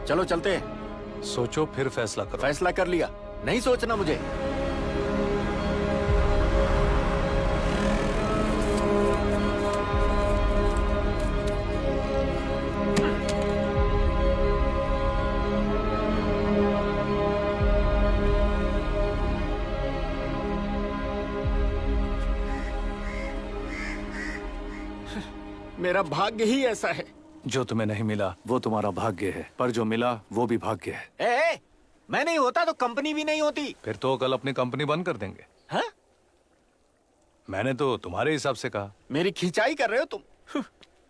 चलो चलते हैं। सोचो फिर फैसला करो। फैसला कर लिया, नहीं सोचना मुझे। मेरा भाग्य ही ऐसा है। जो तुम्हें नहीं मिला वो तुम्हारा भाग्य है, पर जो मिला वो भी भाग्य है। ए, मैं नहीं होता तो कंपनी भी नहीं होती। फिर तो कल अपनी कंपनी बंद कर देंगे। हाँ? मैंने तो तुम्हारे हिसाब से कहा। मेरी खिंचाई कर रहे हो तुम।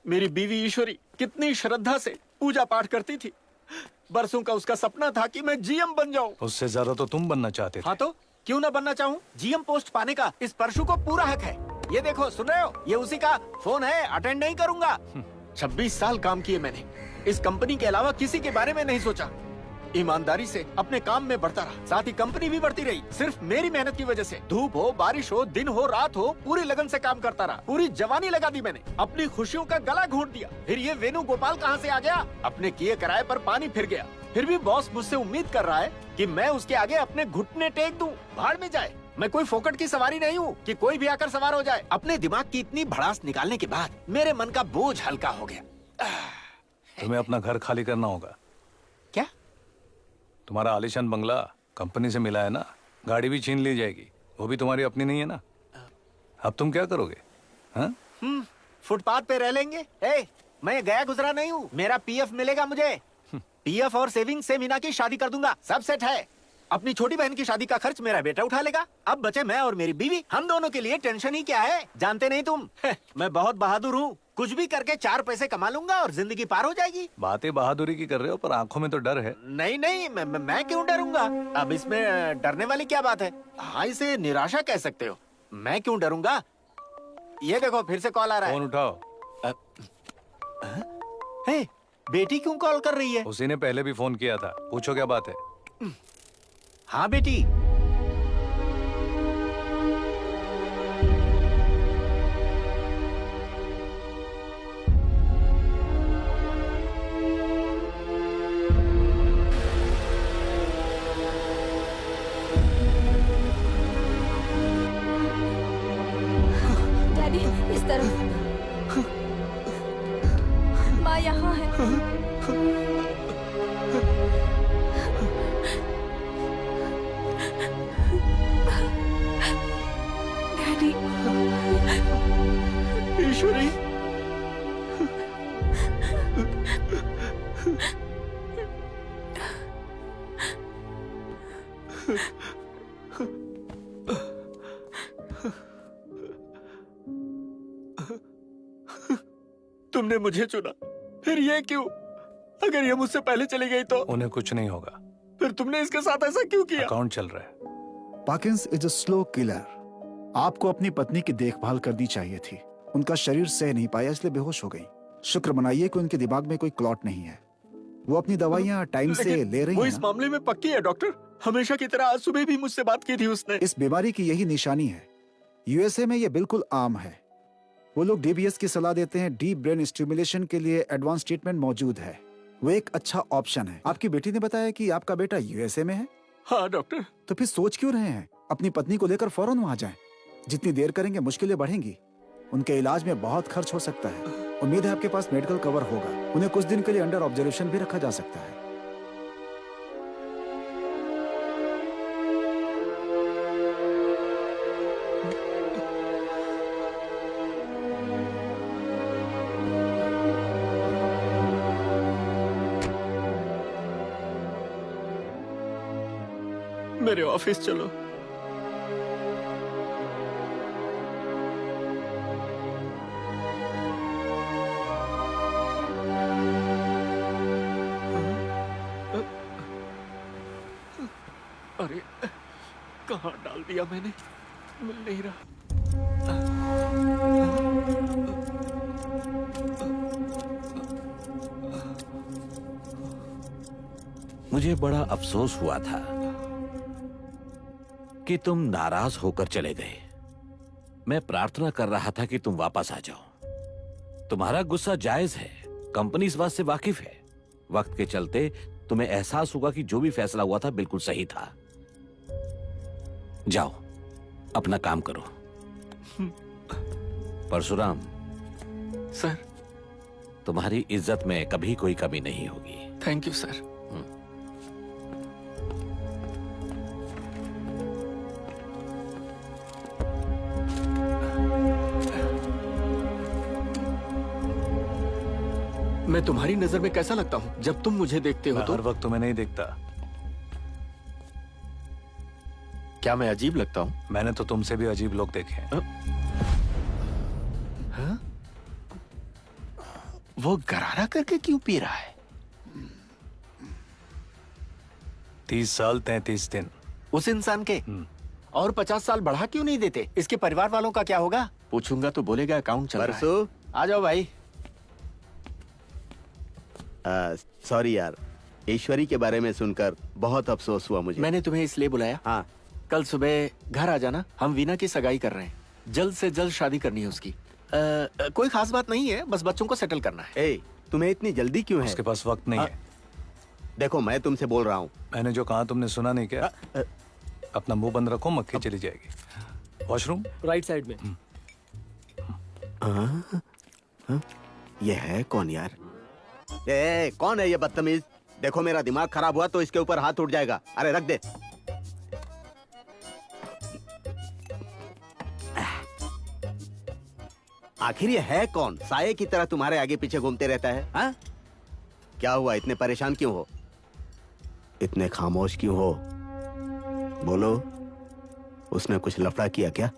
मेरी बीवी ईश्वरी कितनी श्रद्धा से पूजा पाठ करती थी। बरसों का उसका सपना था कि मैं जीएम बन जाऊं। उससे ज्यादा तो तुम बनना चाहते थे। हाँ तो क्यों ना बनना चाहूं? जीएम पोस्ट पाने का इस परशु को पूरा हक है। ये देखो, सुन रहे हो? ये उसी का फोन है, अटेंड नहीं करूंगा। 26 साल काम किए मैंने, इस कंपनी के अलावा किसी के बारे में नहीं सोचा। ईमानदारी से अपने काम में बढ़ता रहा, साथ ही कंपनी भी बढ़ती रही। सिर्फ मेरी मेहनत की वजह से, धूप हो, बारिश हो, दिन हो, रात हो, पूरी लगन से काम करता रहा। पूरी जवानी लगा दी मैंने, अपनी खुशियों का गला घोंट दिया। फिर ये वेणु गोपाल कहाँ से आ गया? अपने किए किराए पर पानी फिर गया। फिर भी बॉस मुझसे उम्मीद कर रहा है कि मैं उसके आगे अपने घुटने टेक दूं। भाड़ में जाए, मैं कोई फोकट की सवारी नहीं हूँ कि कोई भी आकर सवार हो जाए। अपने दिमाग की इतनी भड़ास निकालने के बाद मेरे मन का बोझ हल्का हो गया। तुम्हें अपना घर खाली करना होगा। क्या? तुम्हारा आलीशान बंगला कंपनी से मिला है ना, गाड़ी भी छीन ली जाएगी, वो भी तुम्हारी अपनी नहीं है ना। अब तुम क्या करोगे? हाँ? फुटपाथ पे रह लेंगे। मैं गया गुजरा नहीं हूँ, मेरा पीएफ मिलेगा मुझे। पीएफ और सेविंग से मीना की शादी कर दूंगा, सब सेट है। अपनी छोटी बहन की शादी का खर्च मेरा बेटा उठा लेगा। अब बचे मैं और मेरी बीवी, हम दोनों के लिए टेंशन ही क्या है? जानते नहीं तुम, मैं बहुत बहादुर हूँ। कुछ भी करके 4 पैसे कमा लूंगा और जिंदगी पार हो जाएगी। बातें बहादुरी की कर रहे हो, पर आंखों में तो डर है। नहीं नहीं, मैं क्यों डरूंगा? अब इसमें डरने वाली क्या बात है? हाँ, इसे निराशा कह सकते हो। मैं क्यों डरूंगा? ये देखो, फिर से कॉल आ रहा है। फोन उठाओ। बेटी क्यों कॉल कर रही है? उसी ने पहले भी फोन किया था, पूछो क्या बात है। हाँ बेटी। डैडी, इस तरफ। माँ यहाँ है। डैडी। ईश्वरी, तुमने मुझे चुना, फिर ये क्यों? अगर ये मुझसे पहले चली गई तो? उन्हें कुछ नहीं होगा। फिर तुमने इसके साथ ऐसा क्यों किया? अकाउंट चल रहा है। पार्किंस इज अ स्लो किलर। आपको अपनी पत्नी की देखभाल करनी चाहिए थी। उनका शरीर सह नहीं पाया, इसलिए बेहोश हो गई। शुक्र मनाइए कि उनके दिमाग में कोई क्लॉट नहीं है। वो अपनी दवाइयाँ टाइम से ले रही वो हैं इस ना? मामले में पक्की है डॉक्टर। हमेशा की तरह आज सुबह भी मुझसे बात की थी उसने। इस बीमारी की यही निशानी है। यूएसए में ये बिल्कुल आम है। वो लोग डीबीएस की सलाह देते हैं। डीप ब्रेन स्टिमुलेशन के लिए एडवांस ट्रीटमेंट मौजूद है। वो एक अच्छा ऑप्शन है। आपकी बेटी ने बताया कि आपका बेटा यूएसए में है। हाँ डॉक्टर। तो फिर सोच क्यों रहे हैं? अपनी पत्नी को लेकर फौरन वहां जाएं। जितनी देर करेंगे मुश्किलें बढ़ेंगी। उनके इलाज में बहुत खर्च हो सकता है उम्मीद है आपके पास मेडिकल कवर होगा। उन्हें कुछ दिन के लिए अंडर ऑब्जर्वेशन भी रखा जा सकता है। मेरे ऑफिस चलो। अरे कहाँ डाल दिया मैंने, मिल नहीं रहा। मुझे बड़ा अफसोस हुआ था कि तुम नाराज होकर चले गए। मैं प्रार्थना कर रहा था कि तुम वापस आ जाओ। तुम्हारा गुस्सा जायज है, कंपनी इस बात से वाकिफ है। वक्त के चलते तुम्हें एहसास होगा कि जो भी फैसला हुआ था बिल्कुल सही था। जाओ अपना काम करो। परशुराम सर, तुम्हारी इज्जत में कभी कोई कमी नहीं होगी। Thank you sir. मैं तुम्हारी नजर में कैसा लगता हूँ जब तुम मुझे देखते हो? मैं तो हर वक्त तुम्हें नहीं देखता। क्या मैं अजीब लगता हूँ? मैंने तो तुमसे भी अजीब लोग देखे हैं। हाँ? वो गरारा करके क्यों पी रहा है? 30 साल 33 दिन। उस इंसान के और 50 साल बढ़ा क्यों नहीं देते? इसके परिवार वालों का क्या होगा? पूछूंगा तो बोलेगा अकाउंट चल रहा है। आ जाओ भाई। सॉरी यार, ईश्वरी के बारे में सुनकर बहुत अफसोस हुआ मुझे। मैंने तुम्हें इसलिए बुलाया। हाँ, कल सुबह घर आ जाना। हम वीना की सगाई कर रहे हैं। जल्द से जल्द शादी करनी है उसकी। कोई खास बात नहीं है, बस बच्चों को सेटल करना है। ए, तुम्हें इतनी जल्दी क्यों है? उसके पास वक्त नहीं है। देखो मैं तुमसे बोल रहा हूँ। मैंने जो कहा तुमने सुना नहीं क्या? अपना मुंह बंद रखो, मक्खी चली जाएगी। वॉशरूम राइट साइड में। ये है कौन यार? ए, कौन है ये बदतमीज? देखो मेरा दिमाग खराब हुआ तो इसके ऊपर हाथ उठ जाएगा। अरे रख दे। आखिर ये है कौन? साये की तरह तुम्हारे आगे पीछे घूमते रहता है। हाँ? क्या हुआ, इतने परेशान क्यों हो? इतने खामोश क्यों हो? बोलो, उसने कुछ लफड़ा किया क्या?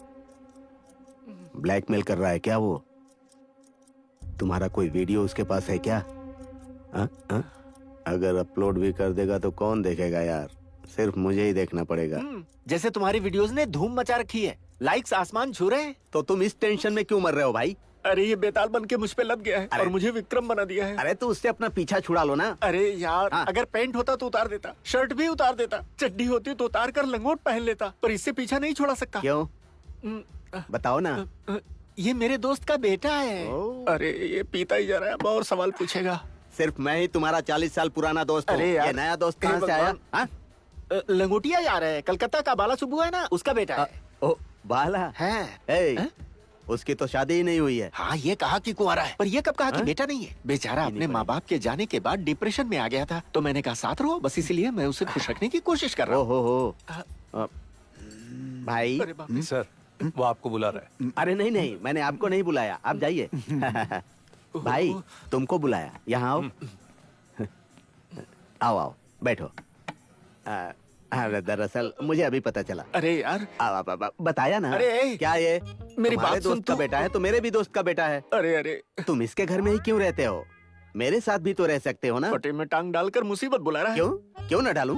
ब्लैकमेल कर रहा है क्या वो? तुम्हारा कोई वीडियो उसके पास है क्या? अगर अपलोड भी कर देगा तो कौन देखेगा यार? सिर्फ मुझे ही देखना पड़ेगा। जैसे तुम्हारी वीडियोस ने धूम मचा रखी है, लाइक्स आसमान छू रहे हैं। तो तुम इस टेंशन में क्यों मर रहे हो भाई? अरे ये बेताल बन के मुझ पे लग गया है और मुझे विक्रम बना दिया है। अरे तो उससे अपना पीछा छुड़ा लो ना। अरे यार, अगर पैंट होता तो उतार देता, शर्ट भी उतार देता, चड्डी होती तो उतार कर लंगोट पहन लेता, पर इससे पीछा नहीं छोड़ा सकता। क्यों? बताओ ना। ये मेरे दोस्त का बेटा है। अरे ये पीता ही जा रहा है, अब और सवाल पूछेगा। सिर्फ मैं ही तुम्हारा 40 साल पुराना दोस्त हूँ। अरे यार, ये नया दोस्त कहाँ से आया? लंगोटिया यार है, कलकत्ता का बाला सुब्बू है ना, उसका बेटा है। ओ बाला है? उसकी तो शादी ही नहीं हुई है। हाँ, ये कहा कि कुंवारा है, पर ये कब कहा कि बेटा नहीं है? बेचारा अपने माँ बाप के जाने के बाद डिप्रेशन में आ गया था, तो मैंने कहा साथ रहो, बस इसीलिए मैं उसे खुश रखने की कोशिश कर रहा हूँ। हो भाई। सर, वो आपको बुला रहा है। अरे नहीं नहीं, मैंने आपको नहीं बुलाया, आप जाइए। भाई तुमको बुलाया, यहाँ आओ। आओ आओ बैठो। दरअसल मुझे अभी पता चला। अरे यार, बताया ना। अरे क्या ये मेरी बात सुन। दोस्त का बेटा है तो मेरे भी दोस्त का बेटा है। अरे अरे, तुम इसके घर में ही क्यों रहते हो? मेरे साथ भी तो रह सकते हो ना। पटे में टांग डालकर मुसीबत बुला रहा है। क्यों न डालूं?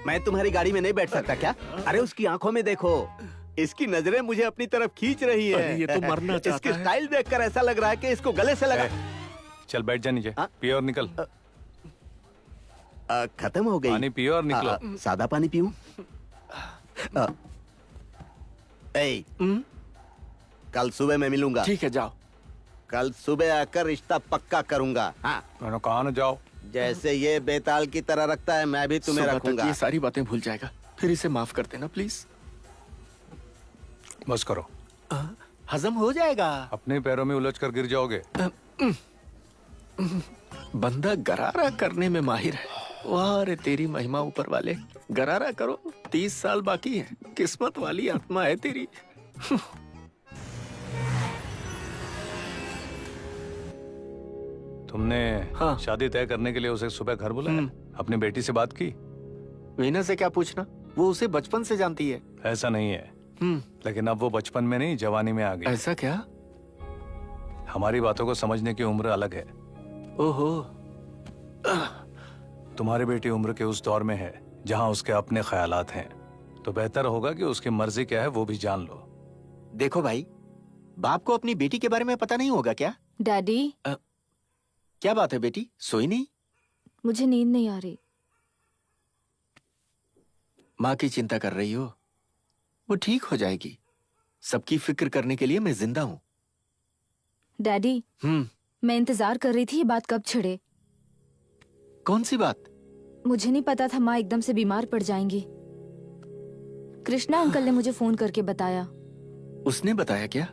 मैं तुम्हारी गाड़ी में नहीं बैठ सकता क्या? अरे उसकी आंखों में देखो, इसकी नजरें मुझे अपनी तरफ खींच रही है। ये तो मरना चाहता इसकी है। स्टाइल देखकर ऐसा लग रहा है कि इसको गले से लगा। चल बैठ जा नीचे, पियो और निकल। खत्म हो गई। पानी पियो और निकलो। सादा पानी पीऊं? कल सुबह मैं मिलूंगा। ठीक है, जाओ। कल सुबह आकर रिश्ता पक्का करूंगा। हाँ, मैंने कहा ना जाओ। जैसे ये बेताल की तरह रखता है, मैं भी तुम्हें सुबह तक रखूंगा। ये सारी बातें भूल जाएगा, फिर इसे माफ कर देना प्लीज। बस करो। हजम हो जाएगा। अपने पैरों में उलझ कर गिर जाओगे। बंदा गरारा करने में माहिर है। वाह रे तेरी महिमा ऊपर वाले, गरारा करो। 30 साल बाकी है। किस्मत वाली आत्मा है तेरी। तुमने हाँ। शादी तय करने के लिए उसे सुबह घर बुलाया? अपनी बेटी से बात की? वीना से क्या पूछना, वो उसे बचपन से जानती है। ऐसा नहीं है, लेकिन अब वो बचपन में नहीं जवानी में आ गई। ऐसा क्या? हमारी बातों को समझने की उम्र अलग है। ओहो। तुम्हारी बेटी उम्र के उस दौर में है जहां उसके अपने ख्यालात हैं, तो बेहतर होगा कि उसकी मर्जी क्या है वो भी जान लो। देखो भाई, बाप को अपनी बेटी के बारे में पता नहीं होगा क्या? डैडी, क्या बात है बेटी, सोई नहीं? मुझे नींद नहीं आ रही। माँ की चिंता कर रही हो? वो ठीक हो जाएगी। सबकी फिक्र करने के लिए मैं जिंदा हूँ। डैडी, मैं इंतजार कर रही थी ये बात कब छिड़े। कौन सी बात? मुझे नहीं पता था माँ एकदम से बीमार पड़ जाएंगी। कृष्णा अंकल ने मुझे फोन करके बताया। उसने बताया क्या?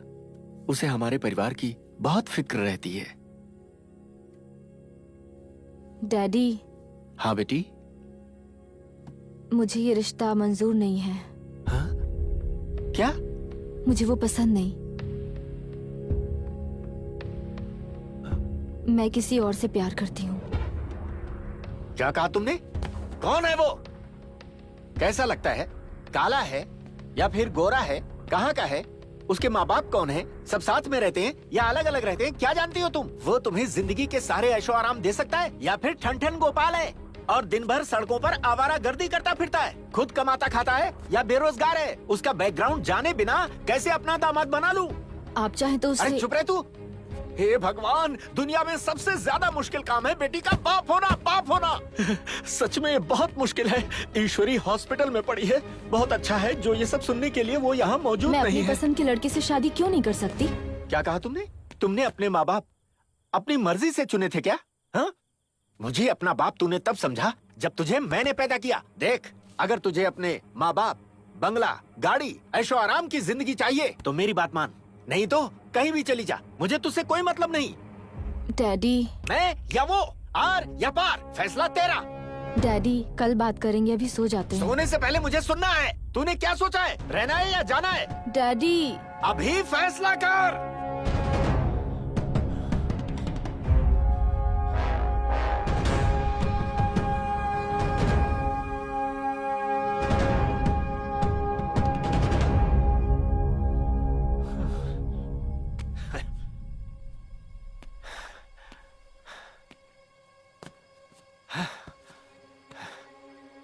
उसे हमारे परिवार की बहुत फिक्र रहती है। डैडी। हाँ बेटी। मुझे ये रिश्ता मंजूर नहीं है। हाँ? क्या? मुझे वो पसंद नहीं। मैं किसी और से प्यार करती हूँ। क्या कहा तुमने? कौन है वो? कैसा लगता है? काला है या फिर गोरा है? कहाँ का है? उसके माँ बाप कौन है? सब साथ में रहते हैं या अलग अलग रहते हैं? क्या जानती हो तुम? वो तुम्हें जिंदगी के सारे ऐशो आराम दे सकता है या फिर ठन ठन गोपाल है और दिन भर सड़कों पर आवारा गर्दी करता फिरता है? खुद कमाता खाता है या बेरोजगार है? उसका बैकग्राउंड जाने बिना कैसे अपना दामाद बना लूं? आप चाहे तो उसे... अरे चुप रहे तू। हे भगवान, दुनिया में सबसे ज्यादा मुश्किल काम है बेटी का बाप होना, बाप होना। सच में बहुत मुश्किल है। ईश्वरी हॉस्पिटल में पड़ी है। बहुत अच्छा है जो ये सब सुनने के लिए वो यहाँ मौजूद मैं नहीं अपनी है। पसंद के लड़के से शादी क्यों नहीं कर सकती? क्या कहा तुमने? तुमने अपने माँ बाप अपनी मर्जी से चुने थे क्या? हाँ? मुझे अपना बाप तूने तब समझा जब तुझे मैंने पैदा किया। देख, अगर तुझे अपने माँ बाप, बंगला, गाड़ी, ऐशो आराम की जिंदगी चाहिए तो मेरी बात मान, नहीं तो कहीं भी चली जा। मुझे तुझसे कोई मतलब नहीं। डैडी। मैं या वो, आर या पार, फैसला तेरा। डैडी, कल बात करेंगे, अभी सो जाते हैं। सोने से पहले मुझे सुनना है। तूने क्या सोचा है? रहना है या जाना है? डैडी। अभी फैसला कर।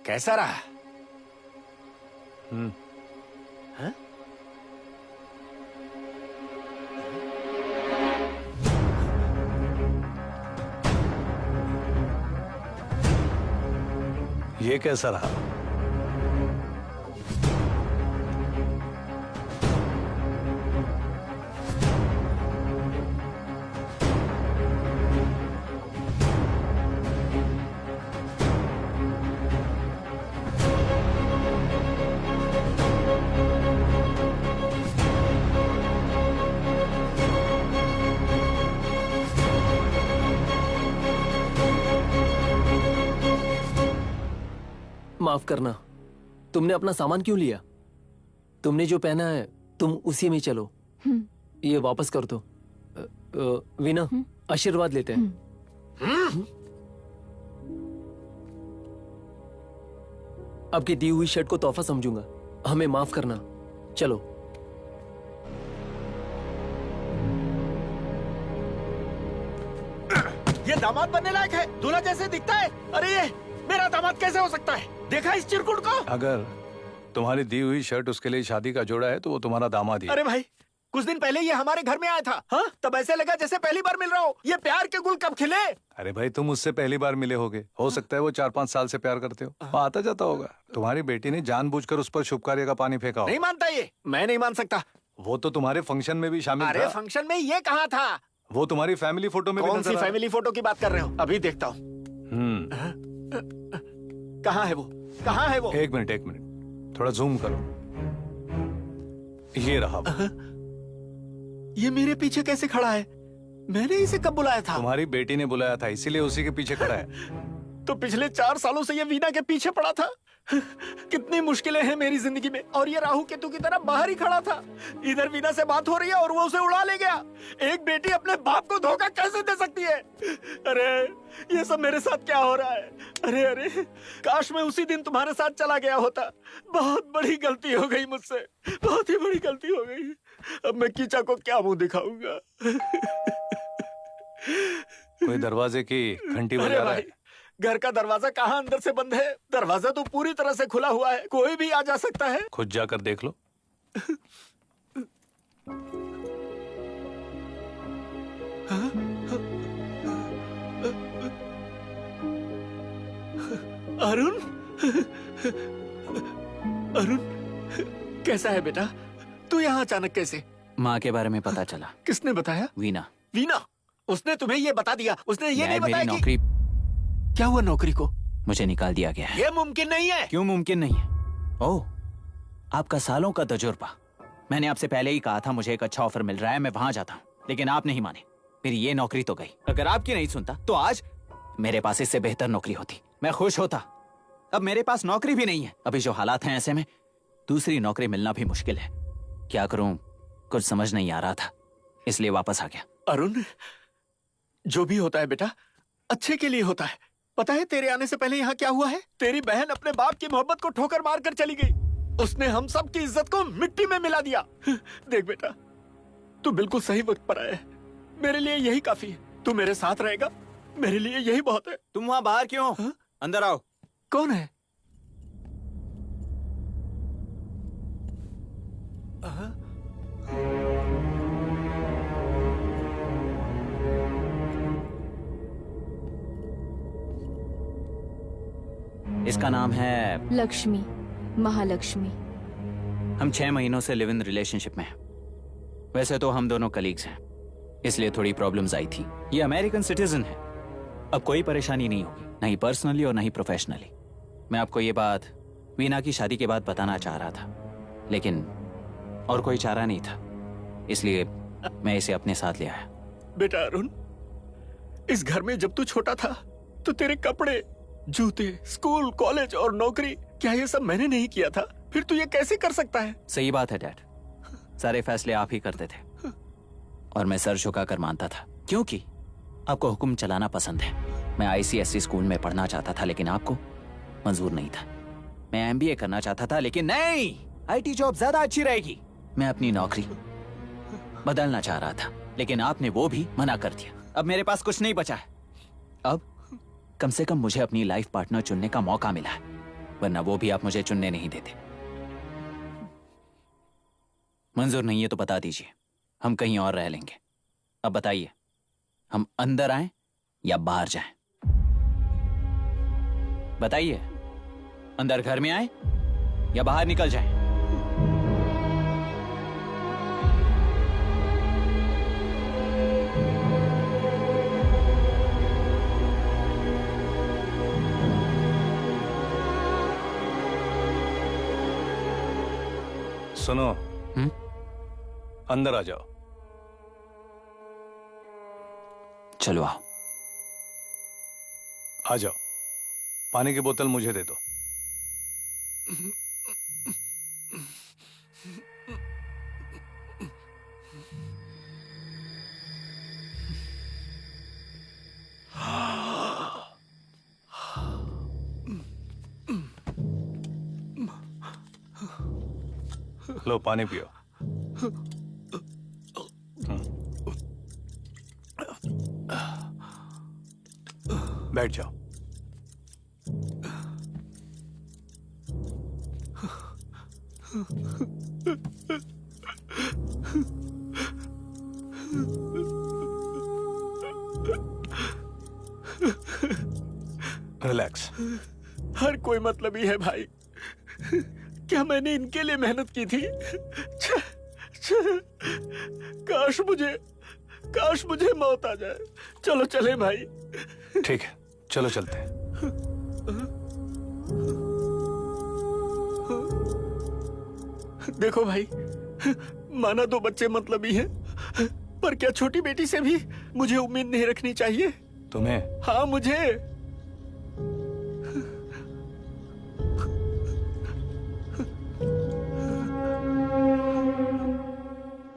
कैसा रहा? हाँ? ये कैसा रहा? माफ करना, तुमने अपना सामान क्यों लिया? तुमने जो पहना है तुम उसी में चलो। ये वापस कर दो। वीना, आशीर्वाद लेते हैं। आपकी दी हुई शर्ट को तोहफा समझूंगा। हमें माफ करना। चलो। ये दामाद बनने लायक है? दूल्हा जैसे दिखता है? अरे ये मेरा दामाद कैसे हो सकता है? देखा इस चिरकुट को? अगर तुम्हारी दी हुई शर्ट उसके लिए शादी का जोड़ा है तो वो तुम्हारा दामाद ही है। अरे भाई, कुछ दिन पहले ये हमारे घर में आया था। हाँ? तब ऐसे लगा जैसे पहली बार मिल रहा हो। ये प्यार के गुल कब खिले? अरे भाई, तुम उससे पहली बार मिले होगे। हो सकता है वो 4-5 साल से प्यार करते हो। वो आता जाता होगा। तुम्हारी बेटी ने जानबूझकर उस पर शुभ कार्य का पानी फेंका हो। नहीं मानता ये। मैं नहीं मान सकता। वो तो तुम्हारे फंक्शन में भी शामिल अरे था। फंक्शन में ये कहाँ था? वो तुम्हारी फैमिली फोटो में भी कौन नजर सी आ रहा है। फैमिली फोटो की बात कर रहे हो? अभी देखता हूँ। कहाँ है वो? कहाँ है वो? एक मिनट, थोड़ा जूम करो। ये रहा वो। ये मेरे पीछे कैसे खड़ा है? मैंने इसे कब बुलाया था? तुम्हारी बेटी ने बुलाया था, इसीलिए उसी के पीछे खड़ा है। तो पिछले 4 सालों से ये वीना के पीछे पड़ा था। कितनी मुश्किलें हैं मेरी जिंदगी में, और ये राहु केतु की तरह बाहर ही खड़ा था। इधर वीना से बात हो रही है और वो उसे उड़ा ले गया। एक बेटी अपने बाप को धोखा कैसे दे सकती है? अरे ये सब मेरे साथ क्या हो रहा है? अरे अरे, काश मैं उसी दिन तुम्हारे साथ चला गया होता। बहुत बड़ी गलती हो गई मुझसे, बहुत ही बड़ी गलती हो गई। अब मैं कीचा को क्या मुंह दिखाऊंगा? कोई दरवाजे की घंटी बजा रहा है। घर का दरवाजा कहाँ अंदर से बंद है? दरवाजा तो पूरी तरह से खुला हुआ है, कोई भी आ जा सकता है। खुद जाकर देख लो। अरुण, अरुण कैसा है बेटा? तू यहाँ अचानक कैसे? माँ के बारे में पता चला। किसने बताया? वीना। वीना? उसने तुम्हें ये बता दिया? उसने ये नहीं बताया मेरी नौकरी। क्या हुआ नौकरी को? मुझे निकाल दिया गया है। ये मुमकिन नहीं है। क्यों मुमकिन नहीं है? ओह, आपका सालों का तजुर्बा। मैंने आपसे पहले ही कहा था मुझे एक अच्छा ऑफर मिल रहा है, मैं वहां जाता हूँ, लेकिन आप नहीं माने। मेरी ये नौकरी तो गई। अगर आपकी नहीं सुनता तो आज मेरे पास इससे बेहतर नौकरी होती, मैं खुश होता। अब मेरे पास नौकरी भी नहीं है। अभी जो हालात हैं, ऐसे में दूसरी नौकरी मिलना भी मुश्किल है। क्या करूं, कुछ समझ नहीं आ रहा था, इसलिए वापस आ गया। अरुण, जो भी होता है बेटा अच्छे के लिए होता है। पता है तेरे आने से पहले यहाँ क्या हुआ है? तेरी बहन अपने बाप की मोहब्बत को ठोकर मार कर चली गई। उसने हम सब की इज्जत को मिट्टी में मिला दिया। देख बेटा, तू बिल्कुल सही वक्त पर आया है। मेरे लिए यही काफी है। तू मेरे साथ रहेगा, मेरे लिए यही बहुत है। तुम वहां बाहर क्यों? अंदर आओ। कौन है? इसका नाम है लक्ष्मी, महालक्ष्मी। हम 6 महीनों से लिव इन रिलेशनशिप में हैं। वैसे तो हम दोनों कलीग्स हैं, इसलिए थोड़ी प्रॉब्लम्स आई थी। ये अमेरिकन सिटीजन है। अब कोई परेशानी नहीं होगी, नहीं पर्सनली और नहीं प्रोफेशनली। मैं आपको ये बात वीना की शादी के बाद बताना चाह रहा था, लेकिन और कोई चारा नहीं था, इसलिए मैं इसे अपने साथ ले आया। बेटा अरुण, इस घर में जब तू छोटा था तो तेरे कपड़े, जूते, स्कूल, कॉलेज और नौकरी, क्या ये सब मैंने नहीं किया था? फिर तू ये कैसे कर सकता है? सही बात है डैड, सारे फैसले आप ही करते थे और मैं सर झुकाकर मानता था, क्योंकि आपको हुक्म चलाना पसंद है। मैं ICSE स्कूल में पढ़ना चाहता था, लेकिन आपको मंजूर नहीं था। मैं MBA करना चाहता था, लेकिन नहीं, IT जॉब ज्यादा अच्छी रहेगी। मैं अपनी नौकरी बदलना चाह रहा था, लेकिन आपने वो भी मना कर दिया। अब मेरे पास कुछ नहीं बचा है। अब कम से कम मुझे अपनी लाइफ पार्टनर चुनने का मौका मिला है, वरना वो भी आप मुझे चुनने नहीं देते। मंजूर नहीं है तो बता दीजिए, हम कहीं और रह लेंगे। अब बताइए, हम अंदर आएं या बाहर जाएं? बताइए, अंदर घर में आएं या बाहर निकल जाएं? सुनो, अंदर आ जाओ। चलो आओ। आ जाओ। पानी की बोतल मुझे दे दो। लो पानी पियो। बैठ जाओ। रिलैक्स। हर कोई मतलबी है भाई। क्या मैंने इनके लिए मेहनत की थी? काश मुझे मौत आ जाए। चलो चले भाई। ठीक है, चलो चलते हैं। देखो भाई, माना 2 बच्चे मतलबी हैं, पर क्या छोटी बेटी से भी मुझे उम्मीद नहीं रखनी चाहिए? तुम्हें? हाँ मुझे।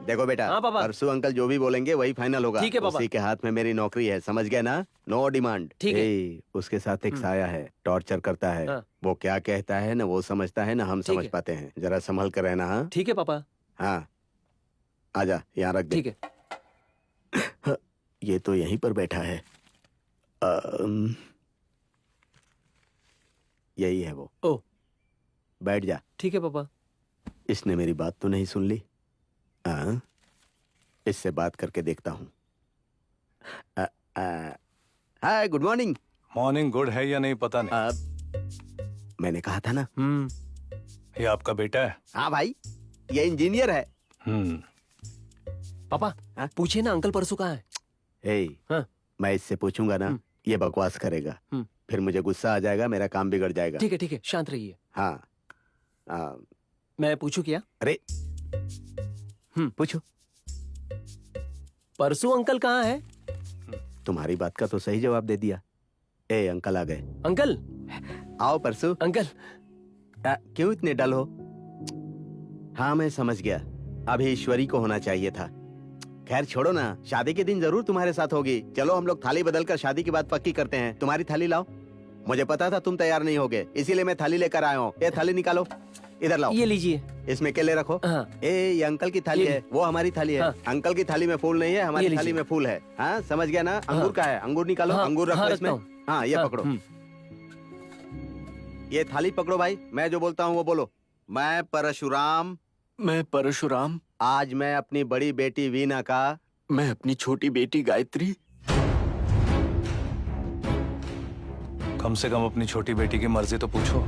देखो बेटा, हाँ पापा। परसों अंकल जो भी बोलेंगे वही फाइनल होगा। ठीक है पापा। उसी के हाथ में मेरी नौकरी है, समझ गया ना? No demand. ठीक है। उसके साथ एक साया है, टॉर्चर करता है। हाँ। वो क्या कहता है ना वो समझता है ना हम ठीक समझ है। पाते हैं। जरा संभल कर रहना। हाँ ठीक है पापा। हाँ, आजा यहाँ रख दे। ठीक है। ये तो यहीं पर बैठा है। यही है वो। ओ, बैठ जा। ठीक है पापा। इसने मेरी बात तो नहीं सुन ली। हाँ, इससे बात करके देखता हूँ। हाय, गुड मॉर्निंग। मॉर्निंग गुड है या नहीं पता नहीं। मैंने कहा था ना। ये आपका बेटा है? हाँ भाई, ये इंजीनियर है। पापा पूछिए ना अंकल परसों कहाँ है? हाँ? मैं इससे पूछूंगा ना, ये बकवास करेगा। फिर मुझे गुस्सा आ जाएगा, मेरा काम बिगड़ जाएगा। ठीक है, शांत रहिए। हाँ। मैं पूछूं क्या? अरे पूछो। परसों अंकल कहाँ है? तुम्हारी बात का तो सही जवाब दे दिया। अंकल आ गए। अंकल आओ परसों। अंकल क्यों इतने डल हो? हाँ मैं समझ गया, अभी ईश्वरी को होना चाहिए था। खैर छोड़ो ना, शादी के दिन जरूर तुम्हारे साथ होगी। चलो हम लोग थाली बदल कर शादी की बात पक्की करते हैं। तुम्हारी थाली लाओ। मुझे पता था तुम तैयार नहीं होगे, इसीलिए मैं थाली लेकर आया हूँ। ये थाली निकालो, इधर लाओ। ये लीजिए। इसमें केले रखो। हाँ। ये अंकल की थाली है, वो हमारी थाली है। हाँ। अंकल की थाली में फूल नहीं है, हमारी थाली में फूल है। हाँ समझ गया ना? अंगूर का है, अंगूर निकालो। हाँ, अंगूर रखो हाँ, इसमें। हाँ ये पकड़ो। ये थाली पकड़ो भाई, मैं जो बोलता हूँ वो बोलो। मैं परशुराम। मैं परशुराम। आज मैं अपनी बड़ी बेटी वीना का। मैं अपनी छोटी बेटी गायत्री। कम से कम अपनी छोटी बेटी की मर्जी तो पूछो।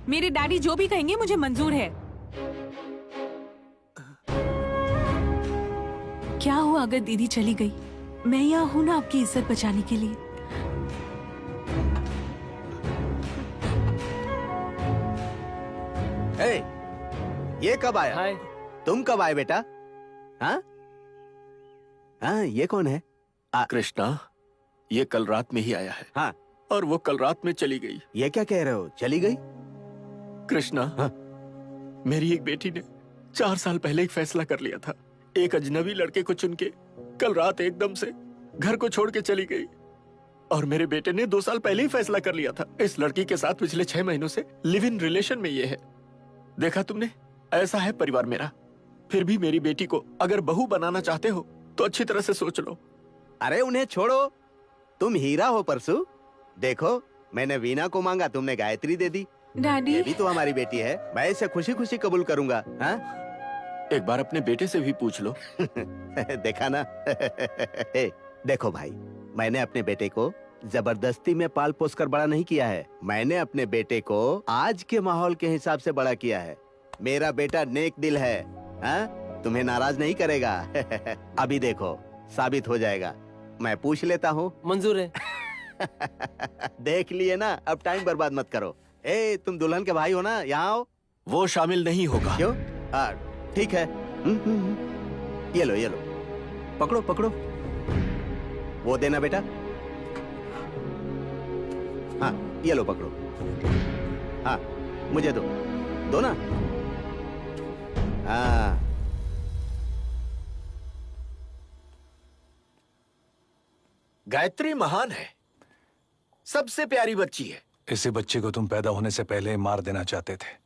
मेरे डैडी जो भी कहेंगे मुझे मंजूर है। क्या हुआ अगर दीदी चली गई? मैं यहाँ हूँ ना आपकी इज्जत बचाने के लिए। ये कब आया? हाय। तुम कब आए बेटा? हाँ हाँ, ये कौन है? कृष्णा, ये कल रात में ही आया है। हाँ। और वो कल रात में चली गई। ये क्या कह रहे हो, चली गई? कृष्णा, हाँ? मेरी एक बेटी ने 4 साल पहले एक फैसला कर लिया था। एक अजनबी लड़के को चुन के कल रात एकदम से घर को छोड़ के चली गई। और मेरे बेटे ने 2 साल पहले ही फैसला कर लिया था। इस लड़की के साथ पिछले 6 महीनों से लिव इन रिलेशन में ये है। देखा तुमने, ऐसा है परिवार मेरा। फिर भी मेरी बेटी को अगर बहू बनाना चाहते हो तो अच्छी तरह से सोच लो। अरे उन्हें छोड़ो, तुम हीरा हो परसू। देखो, मैंने वीना को मांगा, तुमने गायत्री दे दी। डैडी, ये भी तो हमारी बेटी है, मैं इसे खुशी खुशी कबूल करूंगा। हाँ? एक बार अपने बेटे से भी पूछ लो। देखा ना? देखो भाई, मैंने अपने बेटे को जबरदस्ती में पाल पोस कर बड़ा नहीं किया है। मैंने अपने बेटे को आज के माहौल के हिसाब से बड़ा किया है। मेरा बेटा नेक दिल है। हाँ? तुम्हें नाराज नहीं करेगा। अभी देखो, साबित हो जाएगा। मैं पूछ लेता हूँ। मंजूर है। देख लिए ना, अब टाइम बर्बाद मत करो। तुम दुल्हन के भाई हो ना, यहाँ आओ। वो शामिल नहीं होगा। क्यों? ठीक है। ये लो, ये लो, पकड़ो पकड़ो। वो देना बेटा। हाँ ये लो पकड़ो। हाँ मुझे दो, दो ना। हाँ गायत्री महान है, सबसे प्यारी बच्ची है। इसी बच्चे को तुम पैदा होने से पहले ही मार देना चाहते थे।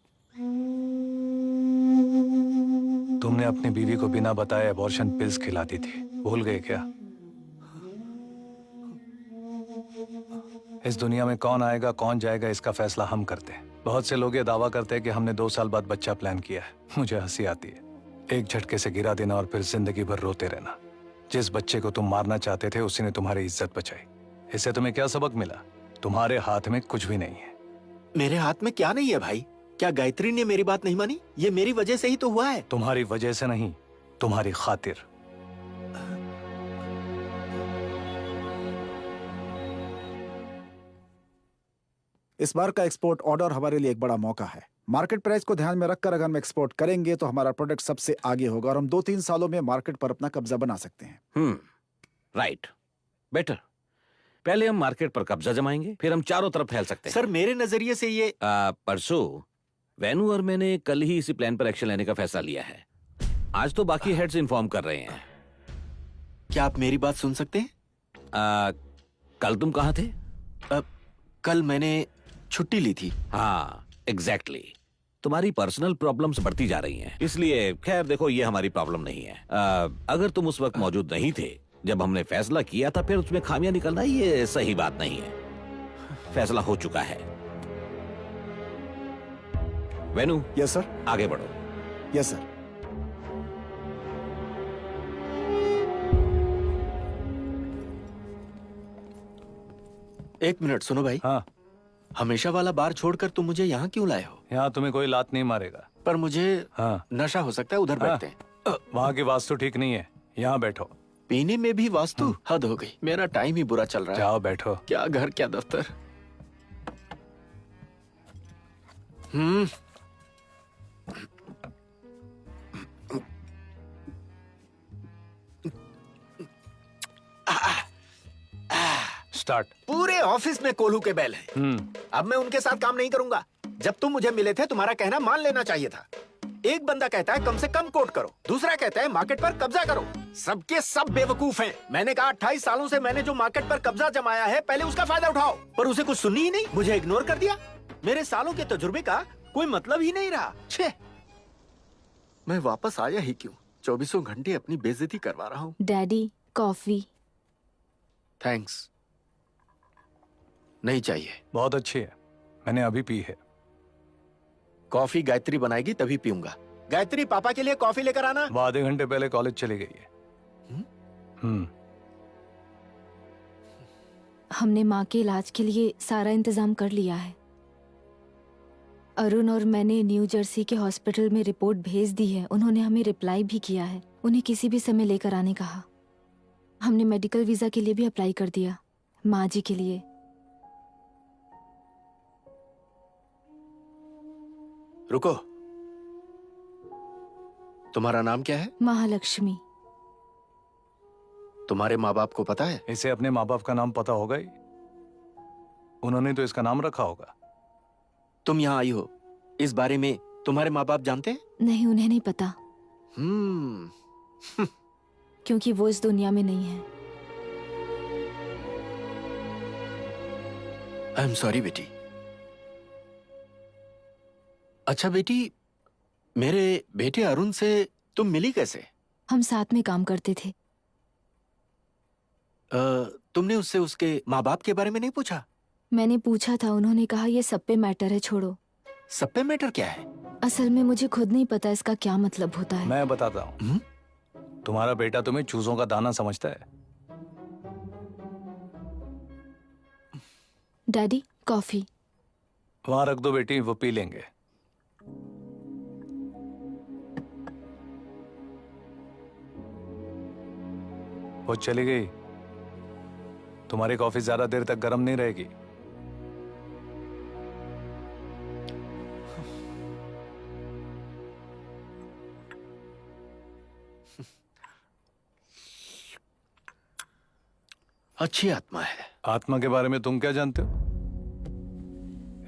तुमने अपनी बीवी को बिना बताए अबॉर्शन पिल्स खिलाती थी, भूल गए क्या? इस दुनिया में कौन आएगा कौन जाएगा इसका फैसला हम करते हैं। बहुत से लोग ये दावा करते हैं कि हमने 2 साल बाद बच्चा प्लान किया है। मुझे हंसी आती है। एक झटके से गिरा देना और फिर जिंदगी भर रोते रहना। जिस बच्चे को तुम मारना चाहते थे उसी ने तुम्हारी इज्जत बचाई। इससे तुम्हें क्या सबक मिला? तुम्हारे हाथ में कुछ भी नहीं है। मेरे हाथ में क्या नहीं है भाई? क्या गायत्री ने मेरी बात नहीं मानी? ये मेरी वजह से ही तो हुआ है। तुम्हारी वजह से नहीं, तुम्हारी खातिर। इस बार का एक्सपोर्ट ऑर्डर हमारे लिए एक बड़ा मौका है। मार्केट प्राइस को ध्यान में रखकर अगर हम एक्सपोर्ट करेंगे तो हमारा प्रोडक्ट सबसे आगे होगा और हम 2-3 सालों में मार्केट पर अपना कब्जा बना सकते हैं। Right, better. पहले हम मार्केट पर कब्जा जमाएंगे, फिर हम चारों तरफ फैल सकते हैं। सर मेरे नजरिए से ये परसों वेनु और मैंने कल ही इसी प्लान पर एक्शन लेने का फैसला लिया है। आज तो बाकी हेड्स इन्फॉर्म कर रहे हैं। क्या आप मेरी बात सुन सकते हैं? कल तुम कहाँ थे? कल मैंने छुट्टी ली थी। हाँ, एग्जैक्टली। तुम्हारी पर्सनल प्रॉब्लम्स बढ़ती जा रही हैं, इसलिए खैर देखो, ये हमारी प्रॉब्लम नहीं है। अगर तुम उस वक्त मौजूद नहीं थे जब हमने फैसला किया था, फिर उसमें खामियां निकलना ये सही बात नहीं है। फैसला हो चुका है। वेनु। Yes sir. आगे बढ़ो। Yes sir. एक मिनट सुनो भाई। हाँ। हमेशा वाला बार छोड़कर तुम मुझे यहाँ क्यों लाए हो? यहाँ तुम्हें कोई लात नहीं मारेगा। पर मुझे हाँ। नशा हो सकता है, उधर बैठते हैं। वहाँ की वास्तु ठीक नहीं है, यहाँ बैठो। पीने में भी वास्तु? हद हो गई, मेरा टाइम ही बुरा चल रहा है। जाओ बैठो। क्या घर क्या दफ्तर। स्टार्ट। पूरे ऑफिस में कोल्हू के बैल हैं। अब मैं उनके साथ काम नहीं करूंगा। जब तुम मुझे मिले थे तुम्हारा कहना मान लेना चाहिए था। एक बंदा कहता है कम से कम कोट करो, दूसरा कहता है मार्केट पर कब्जा करो। सबके सब बेवकूफ हैं। मैंने कहा 28 सालों से मैंने जो मार्केट पर कब्जा जमाया है, पहले उसका फायदा उठाओ, पर उसे कुछ सुनी ही नहीं, मुझे इग्नोर कर दिया। मेरे सालों के तजुर्बे का कोई मतलब ही नहीं रहा। छे, मैं वापस आया ही क्यों? 24 घंटे अपनी बेइज्जती करवा रहा हूँ। Daddy, coffee. थैंक्स। नहीं चाहिए। बहुत अच्छी है, मैंने अभी पी है। कॉफी गायत्री बनाएगी तभी पीऊंगा। गायत्री, पापा के लिए कॉफी लेकर आना। वो आधे घंटे पहले कॉलेज चली गई है। हमने माँ के इलाज के लिए सारा इंतजाम कर लिया है। अरुण और मैंने न्यू जर्सी के हॉस्पिटल में रिपोर्ट भेज दी है। उन्होंने हमें रिप्लाई भी किया है। उन्हें किसी भी समय लेकर आने कहा। हमने मेडिकल वीजा के लिए भी अप्लाई कर दिया, माँ जी के लिए। रुको, तुम्हारा नाम क्या है? महालक्ष्मी। तुम्हारे माँ बाप को पता है? इसे अपने माँ बाप का नाम पता होगा ही, उन्होंने तो इसका नाम रखा होगा। तुम यहाँ आई हो, इस बारे में तुम्हारे माँ बाप जानते हैं? नहीं, उन्हें नहीं पता। क्योंकि वो इस दुनिया में नहीं है। आई एम सॉरी बेटी। अच्छा बेटी, मेरे बेटे अरुण से तुम मिली कैसे? हम साथ में काम करते थे। तुमने उससे उसके माँ बाप के बारे में नहीं पूछा? मैंने पूछा था, उन्होंने कहा ये सब पे मैटर है, छोड़ो। सब पे मैटर क्या है? असल में मुझे खुद नहीं पता इसका क्या मतलब होता है। मैं बताता हूँ। तुम्हारा बेटा तुम्हें चूजों का दाना समझता है। Daddy, coffee. वहां रख दो बेटी, वो पी लेंगे। वो चली गई, तुम्हारी कॉफी ज्यादा देर तक गर्म नहीं रहेगी। अच्छी आत्मा है। आत्मा के बारे में तुम क्या जानते हो?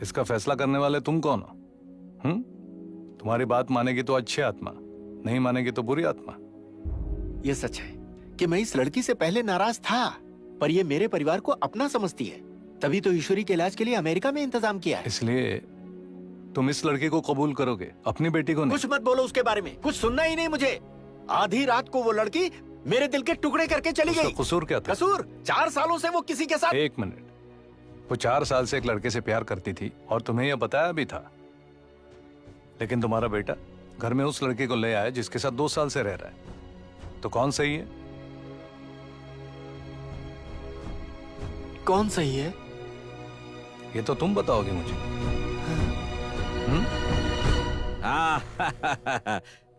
इसका फैसला करने वाले तुम कौन हो? तुम्हारी बात मानेगी तो अच्छी आत्मा, नहीं मानेगी तो बुरी आत्मा। ये सच है कि मैं इस लड़की से पहले नाराज था, पर ये मेरे परिवार को अपना समझती है, तभी तो ईश्वरी के इलाज के लिए अमेरिका में इंतजाम किया है। इसलिए तुम इस लड़की को कबूल करोगे, अपनी बेटी को नहीं। कुछ मत बोलो उसके बारे में, कुछ सुनना ही नहीं मुझे। आधी रात को वो लड़की मेरे दिल के टुकड़े करके चली गई। कसूर क्या था? कसूर 4 सालों से वो किसी के साथ। एक मिनट, वो 4 साल से एक लड़के से प्यार करती थी और तुम्हें यह बताया भी था, लेकिन तुम्हारा बेटा घर में उस लड़के को ले आया जिसके साथ 2 साल से रह रहा है। तो कौन सही है? कौन सही है ये तो तुम बताओगे मुझे।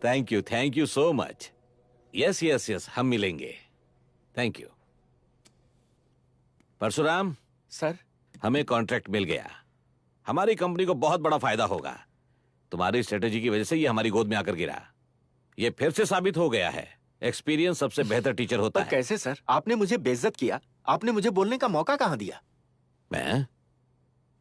Thank you so much. Yes yes yes, हम मिलेंगे। Thank you. परशुराम सर, हमें कॉन्ट्रैक्ट मिल गया। हमारी कंपनी को बहुत बड़ा फायदा होगा। तुम्हारी स्ट्रेटेजी की वजह से ये हमारी गोद में आकर गिरा। ये फिर से साबित हो गया है, एक्सपीरियंस सबसे बेहतर टीचर होता है। कैसे सर? आपने मुझे बेइज्जत किया, आपने मुझे बोलने का मौका कहाँ दिया?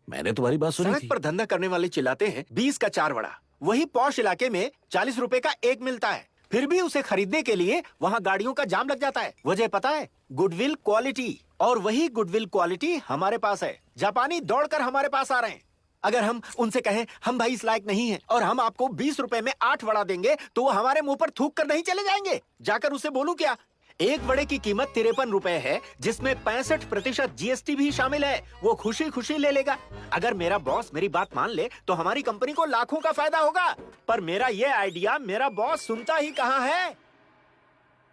मैंने तुम्हारी बात सुनी सड़क थी। पर धंधा करने वाले चिल्लाते हैं 20 का 4 वड़ा, वही पॉश इलाके में 40 रुपए का एक मिलता है। फिर भी उसे खरीदने के लिए वहाँ गाड़ियों का जाम लग जाता है। वजह पता है? Goodwill quality. और वही गुडविल क्वालिटी हमारे पास है। जापानी दौड़कर हमारे पास आ रहे हैं। अगर हम उनसे कहें हम भाई इस लायक नहीं हैं और हम आपको 20 रुपए में 8 वड़ा देंगे तो वो हमारे मुंह पर थूक कर नहीं चले जाएंगे। जाकर उसे बोलूं क्या? एक वड़े की कीमत 53 रुपए है, जिसमें 65% GST भी शामिल है। वो खुशी खुशी ले लेगा। अगर मेरा बॉस मेरी बात मान ले तो हमारी कंपनी को लाखों का फायदा होगा। पर मेरा ये आइडिया मेरा बॉस सुनता ही कहाँ है।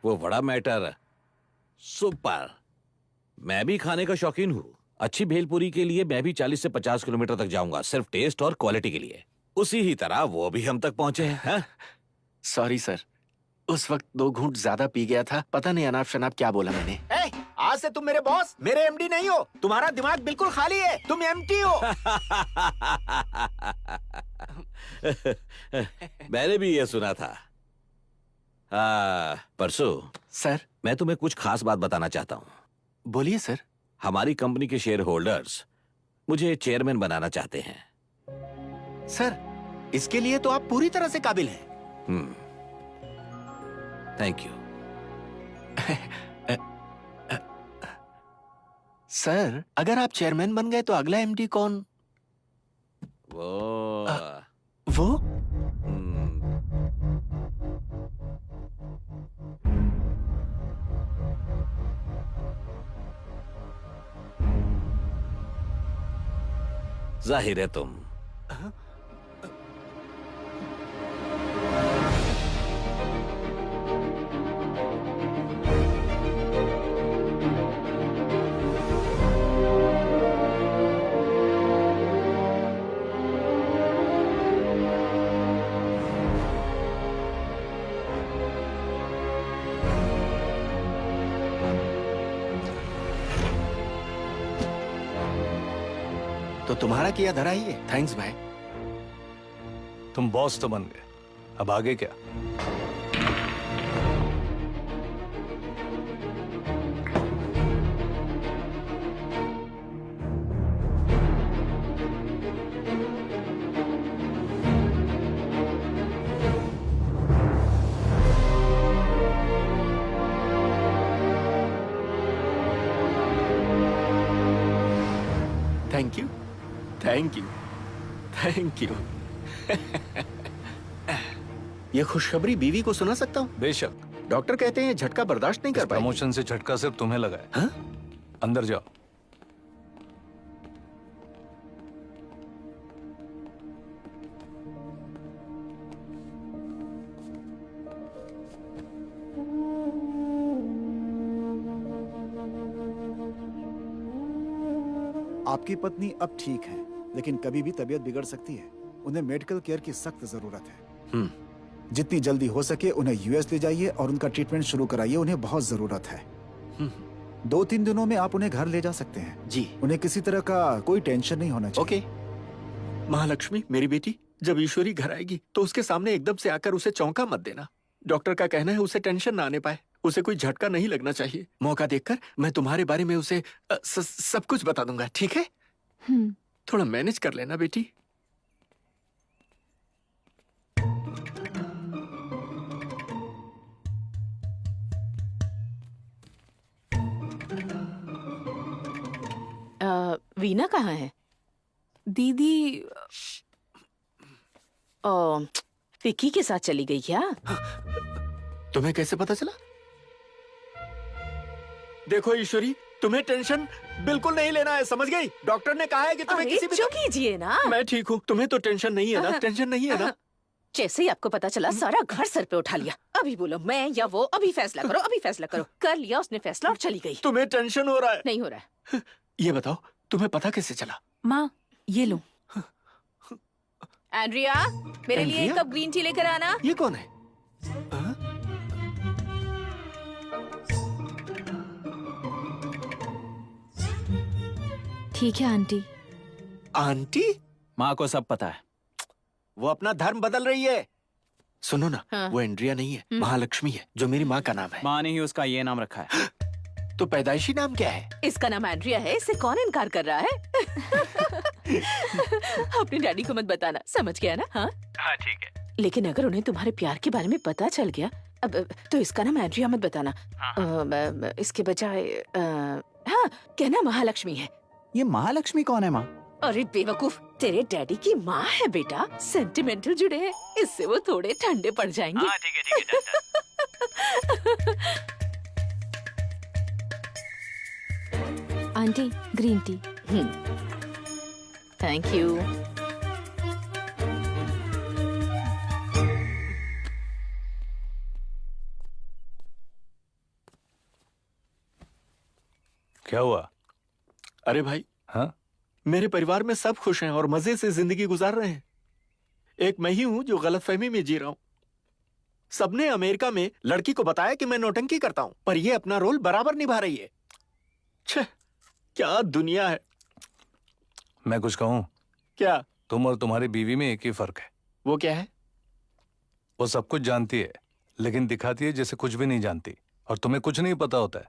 वो बड़ा मैटर। सुपर। मैं भी खाने का शौकीन हूँ। अच्छी भेलपुरी के लिए मैं भी 40 से 50 किलोमीटर तक जाऊंगा, सिर्फ टेस्ट और क्वालिटी के लिए। उसी ही तरह वो भी हम तक पहुंचे हैं। सॉरी सर, उस वक्त 2 घूंट ज्यादा पी गया था। पता नहीं अनाप शनाप क्या बोला मैंने। आज से तुम मेरे बॉस, मेरे MD नहीं हो। तुम्हारा दिमाग बिल्कुल खाली है, तुम MT हो। मैंने भी ये सुना था। परसों सर, मैं तुम्हें कुछ खास बात बताना चाहता हूँ। बोलिए सर। हमारी कंपनी के शेयर होल्डर्स मुझे चेयरमैन बनाना चाहते हैं। सर, इसके लिए तो आप पूरी तरह से काबिल हैं। Thank you. सर, अगर आप चेयरमैन बन गए तो अगला MD कौन? वो? जाहिर है तुम। तो तुम्हारा किया धरा ही है। थैंक्स भाई। तुम बॉस तो बन गए, अब आगे क्या? Thank you, thank you, thank you. ये खुशखबरी बीवी को सुना सकता हूँ? बेशक। डॉक्टर कहते हैं झटका बर्दाश्त नहीं कर पाएगी। प्रमोशन से झटका सिर्फ तुम्हें लगा है। हाँ? अंदर जाओ। आपकी पत्नी अब ठीक है, लेकिन कभी भी तबीयत बिगड़ सकती है। उन्हें मेडिकल केयर की सख्त जरूरत है। जितनी जल्दी हो सके उन्हें US ले जाइए और उनका ट्रीटमेंट शुरू कराइए। उन्हें बहुत जरूरत है। 2-3 दिनों में आप उन्हें घर ले जा सकते हैं। जी। उन्हें किसी तरह का कोई टेंशन नहीं होना चाहिए। ओके। महालक्ष्मी, मेरी बेटी, जब ईश्वरी घर आएगी तो उसके सामने एकदम से आकर उसे चौंका मत देना। डॉक्टर का कहना है उसे टेंशन ना आने पाए, उसे कोई झटका नहीं लगना चाहिए। मौका देखकर मैं तुम्हारे बारे में उसे सब कुछ बता दूंगा, ठीक है? थोड़ा मैनेज कर लेना बेटी। वीना कहाँ है? दीदी विक्की के साथ चली गई क्या? तुम्हें कैसे पता चला? देखो ईश्वरी, तुम्हें टेंशन बिल्कुल नहीं लेना है, समझ गई? डॉक्टर ने कहा है कि तुम्हें किसी भी... जो कीजिए ना। मैं ठीक हूँ, तुम्हें तो टेंशन नहीं है ना? टेंशन नहीं है ना? जैसे ही आपको पता चला सारा घर सर पे उठा लिया। अभी बोलो मैं या वो, अभी फैसला करो, अभी फैसला करो। कर लिया उसने फैसला और चली गई। तुम्हें टेंशन हो रहा है? नहीं हो रहा है। ये बताओ, तुम्हें पता कैसे चला? माँ, ये लो। एंड्रिया, मेरे लिए एक कप ग्रीन टी लेकर आना। ये कौन है? ठीक है आंटी। आंटी? माँ को सब पता है। वो अपना धर्म बदल रही है। सुनो ना, हाँ। वो एंड्रिया नहीं है, महालक्ष्मी है, जो मेरी माँ का नाम है। माँ ने ही उसका ये नाम रखा है। तो पैदाइशी नाम क्या है? इसका नाम एंड्रिया है, इससे कौन इनकार कर रहा है? अपने डैडी को मत बताना, समझ गया ना? हाँ हाँ ठीक है। लेकिन अगर उन्हें तुम्हारे प्यार के बारे में पता चल गया अब तो इसका नाम एंड्रिया मत बताना। इसके बजाय हाँ कहना महालक्ष्मी है। ये महालक्ष्मी कौन है माँ? अरे बेवकूफ, तेरे डैडी की माँ है बेटा, सेंटिमेंटल जुड़े हैं, इससे वो थोड़े ठंडे पड़ जाएंगे। हाँ ठीक है done. Aunty green tea. Thank you. क्या हुआ? अरे भाई, हाँ? मेरे परिवार में सब खुश हैं और मजे से जिंदगी गुजार रहे हैं। एक मैं ही हूं जो गलतफहमी में जी रहा हूं। सबने अमेरिका में लड़की को बताया कि मैं नौटंकी करता हूं, पर ये अपना रोल बराबर निभा रही है। छे, क्या दुनिया है। मैं कुछ कहूँ? क्या? तुम और तुम्हारी बीवी में एक ही फर्क है। वो क्या है? वो सब कुछ जानती है, लेकिन दिखाती है जैसे कुछ भी नहीं जानती। और तुम्हें कुछ नहीं पता होता है,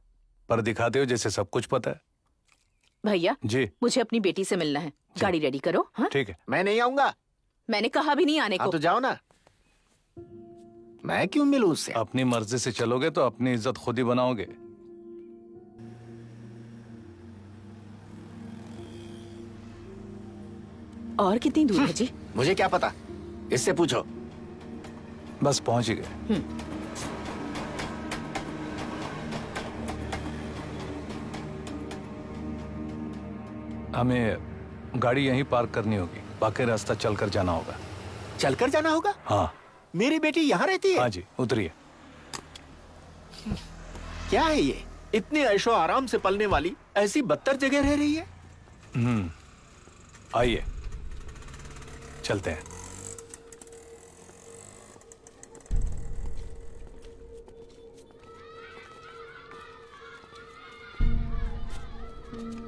पर दिखाते हो जैसे सब कुछ पता है। भैया जी, मुझे अपनी बेटी से मिलना है, गाड़ी रेडी करो। हाँ ठीक है। मैं नहीं आऊंगा। मैंने कहा भी नहीं आने हाँ को। तो जाओ ना, मैं क्यों मिलूं उससे? अपनी मर्जी से चलोगे तो अपनी इज्जत खुद ही बनाओगे। और कितनी दूर है जी? मुझे क्या पता, इससे पूछो। बस पहुंच ही गए। हमें गाड़ी यहीं पार्क करनी होगी, बाकी रास्ता चलकर जाना होगा। चलकर जाना होगा? हाँ। मेरी बेटी यहाँ रहती है? हाँ जी, उतरिए। क्या है ये? इतने ऐशो आराम से पलने वाली ऐसी बदतर जगह रह रही है? आइए चलते हैं।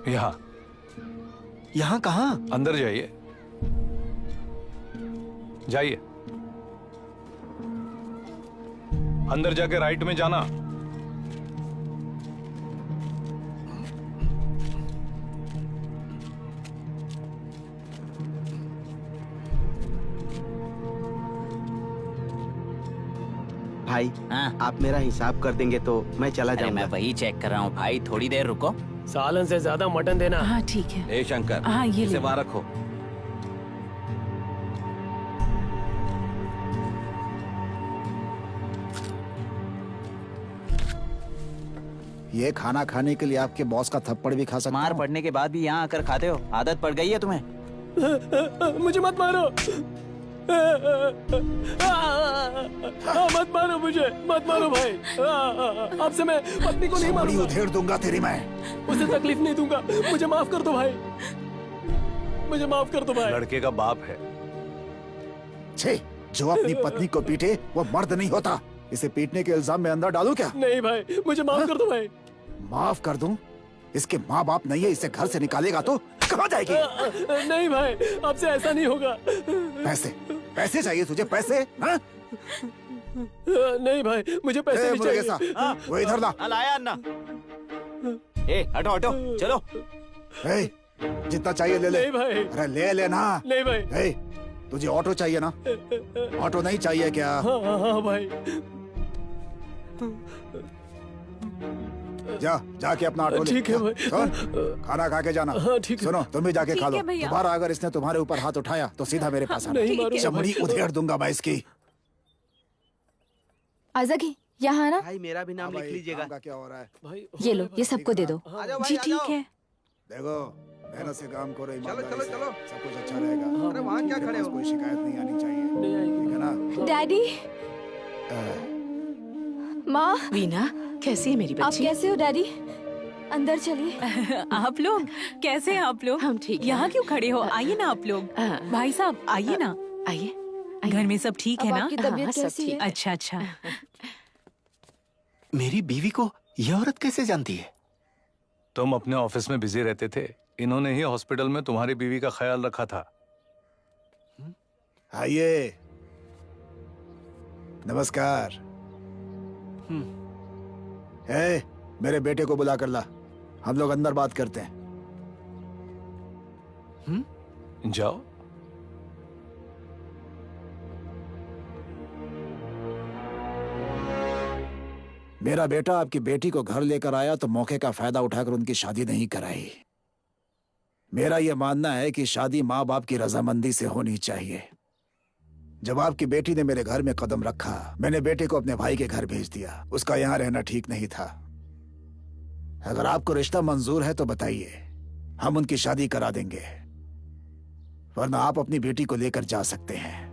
यहाँ। यहाँ कहाँ? अंदर जाइए, जाइए। अंदर जाके राइट में जाना। भाई हाँ? आप मेरा हिसाब कर देंगे तो मैं चला अरे मैं जाऊंगा। वही चेक कर रहा हूँ भाई, थोड़ी देर रुको। सालन से ज्यादा मटन देना। हाँ ठीक है। ए शंकर, हाँ, ये इसे ले। वहां रखो। ये खाना खाने के लिए आपके बॉस का थप्पड़ भी खा सकता मार हूं? पड़ने के बाद भी यहाँ आकर खाते हो, आदत पड़ गई है तुम्हें। मुझे मत मारो। मत मारो मुझे, मत मारो भाई। आपसे मैं पत्नी को नहीं बड़ी मारूंगा, उधेड़ दूंगा तेरी मैं। उसे तकलीफ नहीं दूंगा। मुझे माफ कर दो भाई, मुझे माफ कर दो भाई। लड़के का बाप है। छे, जो अपनी पत्नी को पीटे वो मर्द नहीं होता। इसे पीटने के इल्जाम में अंदर डालूं क्या? नहीं भाई, मुझे माफ कर दो भाई। माफ कर दूं? इसके माँ बाप नहीं है, इसे घर से निकालेगा तो कहाँ जाएगी? नहीं भाई, आपसे ऐसा नहीं होगा। पैसे, पैसे चाहिए तुझे, पैसे? हाँ? नहीं भाई, मुझे पैसे भी मुर्गेसा, चाहिए। वो इधर ला। लाया अन्ना। ए हटो हटो, चलो। ए, जितना चाहिए ले ले। नहीं भाई। अरे ले लेना। नहीं भाई। ए, तुझे ऑटो चाहिए ना? ऑटो नहीं चाहिए क्या? हाँ हाँ हाँ भाई। जाके अपना ऑटो ले। ठीक है भाई। सुन, खाना खा के जाना। हाँ ठीक है। सुनो, तुम भी जाके खा लो। है भैया। दोबारा अगर इसने तुम्हारे ऊपर हाथ उठाया तो सीधा मेरे पास आना। नहीं मारूंगा चमड़ी भाई। उधेड़ दूंगा मैं इसकी। आजागी यहाँ ना, भाई मेरा भी नाम लिख लीजिएगा। काम का क्या हो रहा है? भाई ये लो, ये सबको दे दो। जी ठीक है। देखो, मेहनत से काम करो, चलो ईमानदारी से, चलो। सब कुछ अच्छा रहेगा। अरे वहाँ क्या खड़े हो? कोई शिकायत नहीं आनी चाहिए, नहीं आएगी। ठीक है ना? डैडी, माँ, वीना कैसी है मेरी आप बच्ची? कैसे हो डैडी? अंदर चलिए। आप लोग कैसे हैं आप लोग? हम ठीक हैं। यहाँ क्यों खड़े हो? आइए ना आप लोग। भाई साहब आइए ना। आइए। घर में सब ठीक है अब ना? आपकी हाँ, तबीयत सब कैसी ठीक है? है। अच्छा अच्छा। मेरी बीवी को यह औरत कैसे जानती है? तुम अपने ऑफिस में बिजी रहते थे, इन्होंने ही हॉस्पिटल में तुम्हारी बीवी का ख्याल रखा था। आइए। नमस्कार। ए, मेरे बेटे को बुला कर ला, हम लोग अंदर बात करते हैं। जाओ। मेरा बेटा आपकी बेटी को घर लेकर आया तो मौके का फायदा उठाकर उनकी शादी नहीं कराई। मेरा यह मानना है कि शादी माँ बाप की रजामंदी से होनी चाहिए। जब आपकी बेटी ने मेरे घर में कदम रखा, मैंने बेटे को अपने भाई के घर भेज दिया। उसका यहाँ रहना ठीक नहीं था। अगर आपको रिश्ता मंजूर है तो बताइए, हम उनकी शादी करा देंगे, वरना आप अपनी बेटी को लेकर जा सकते हैं।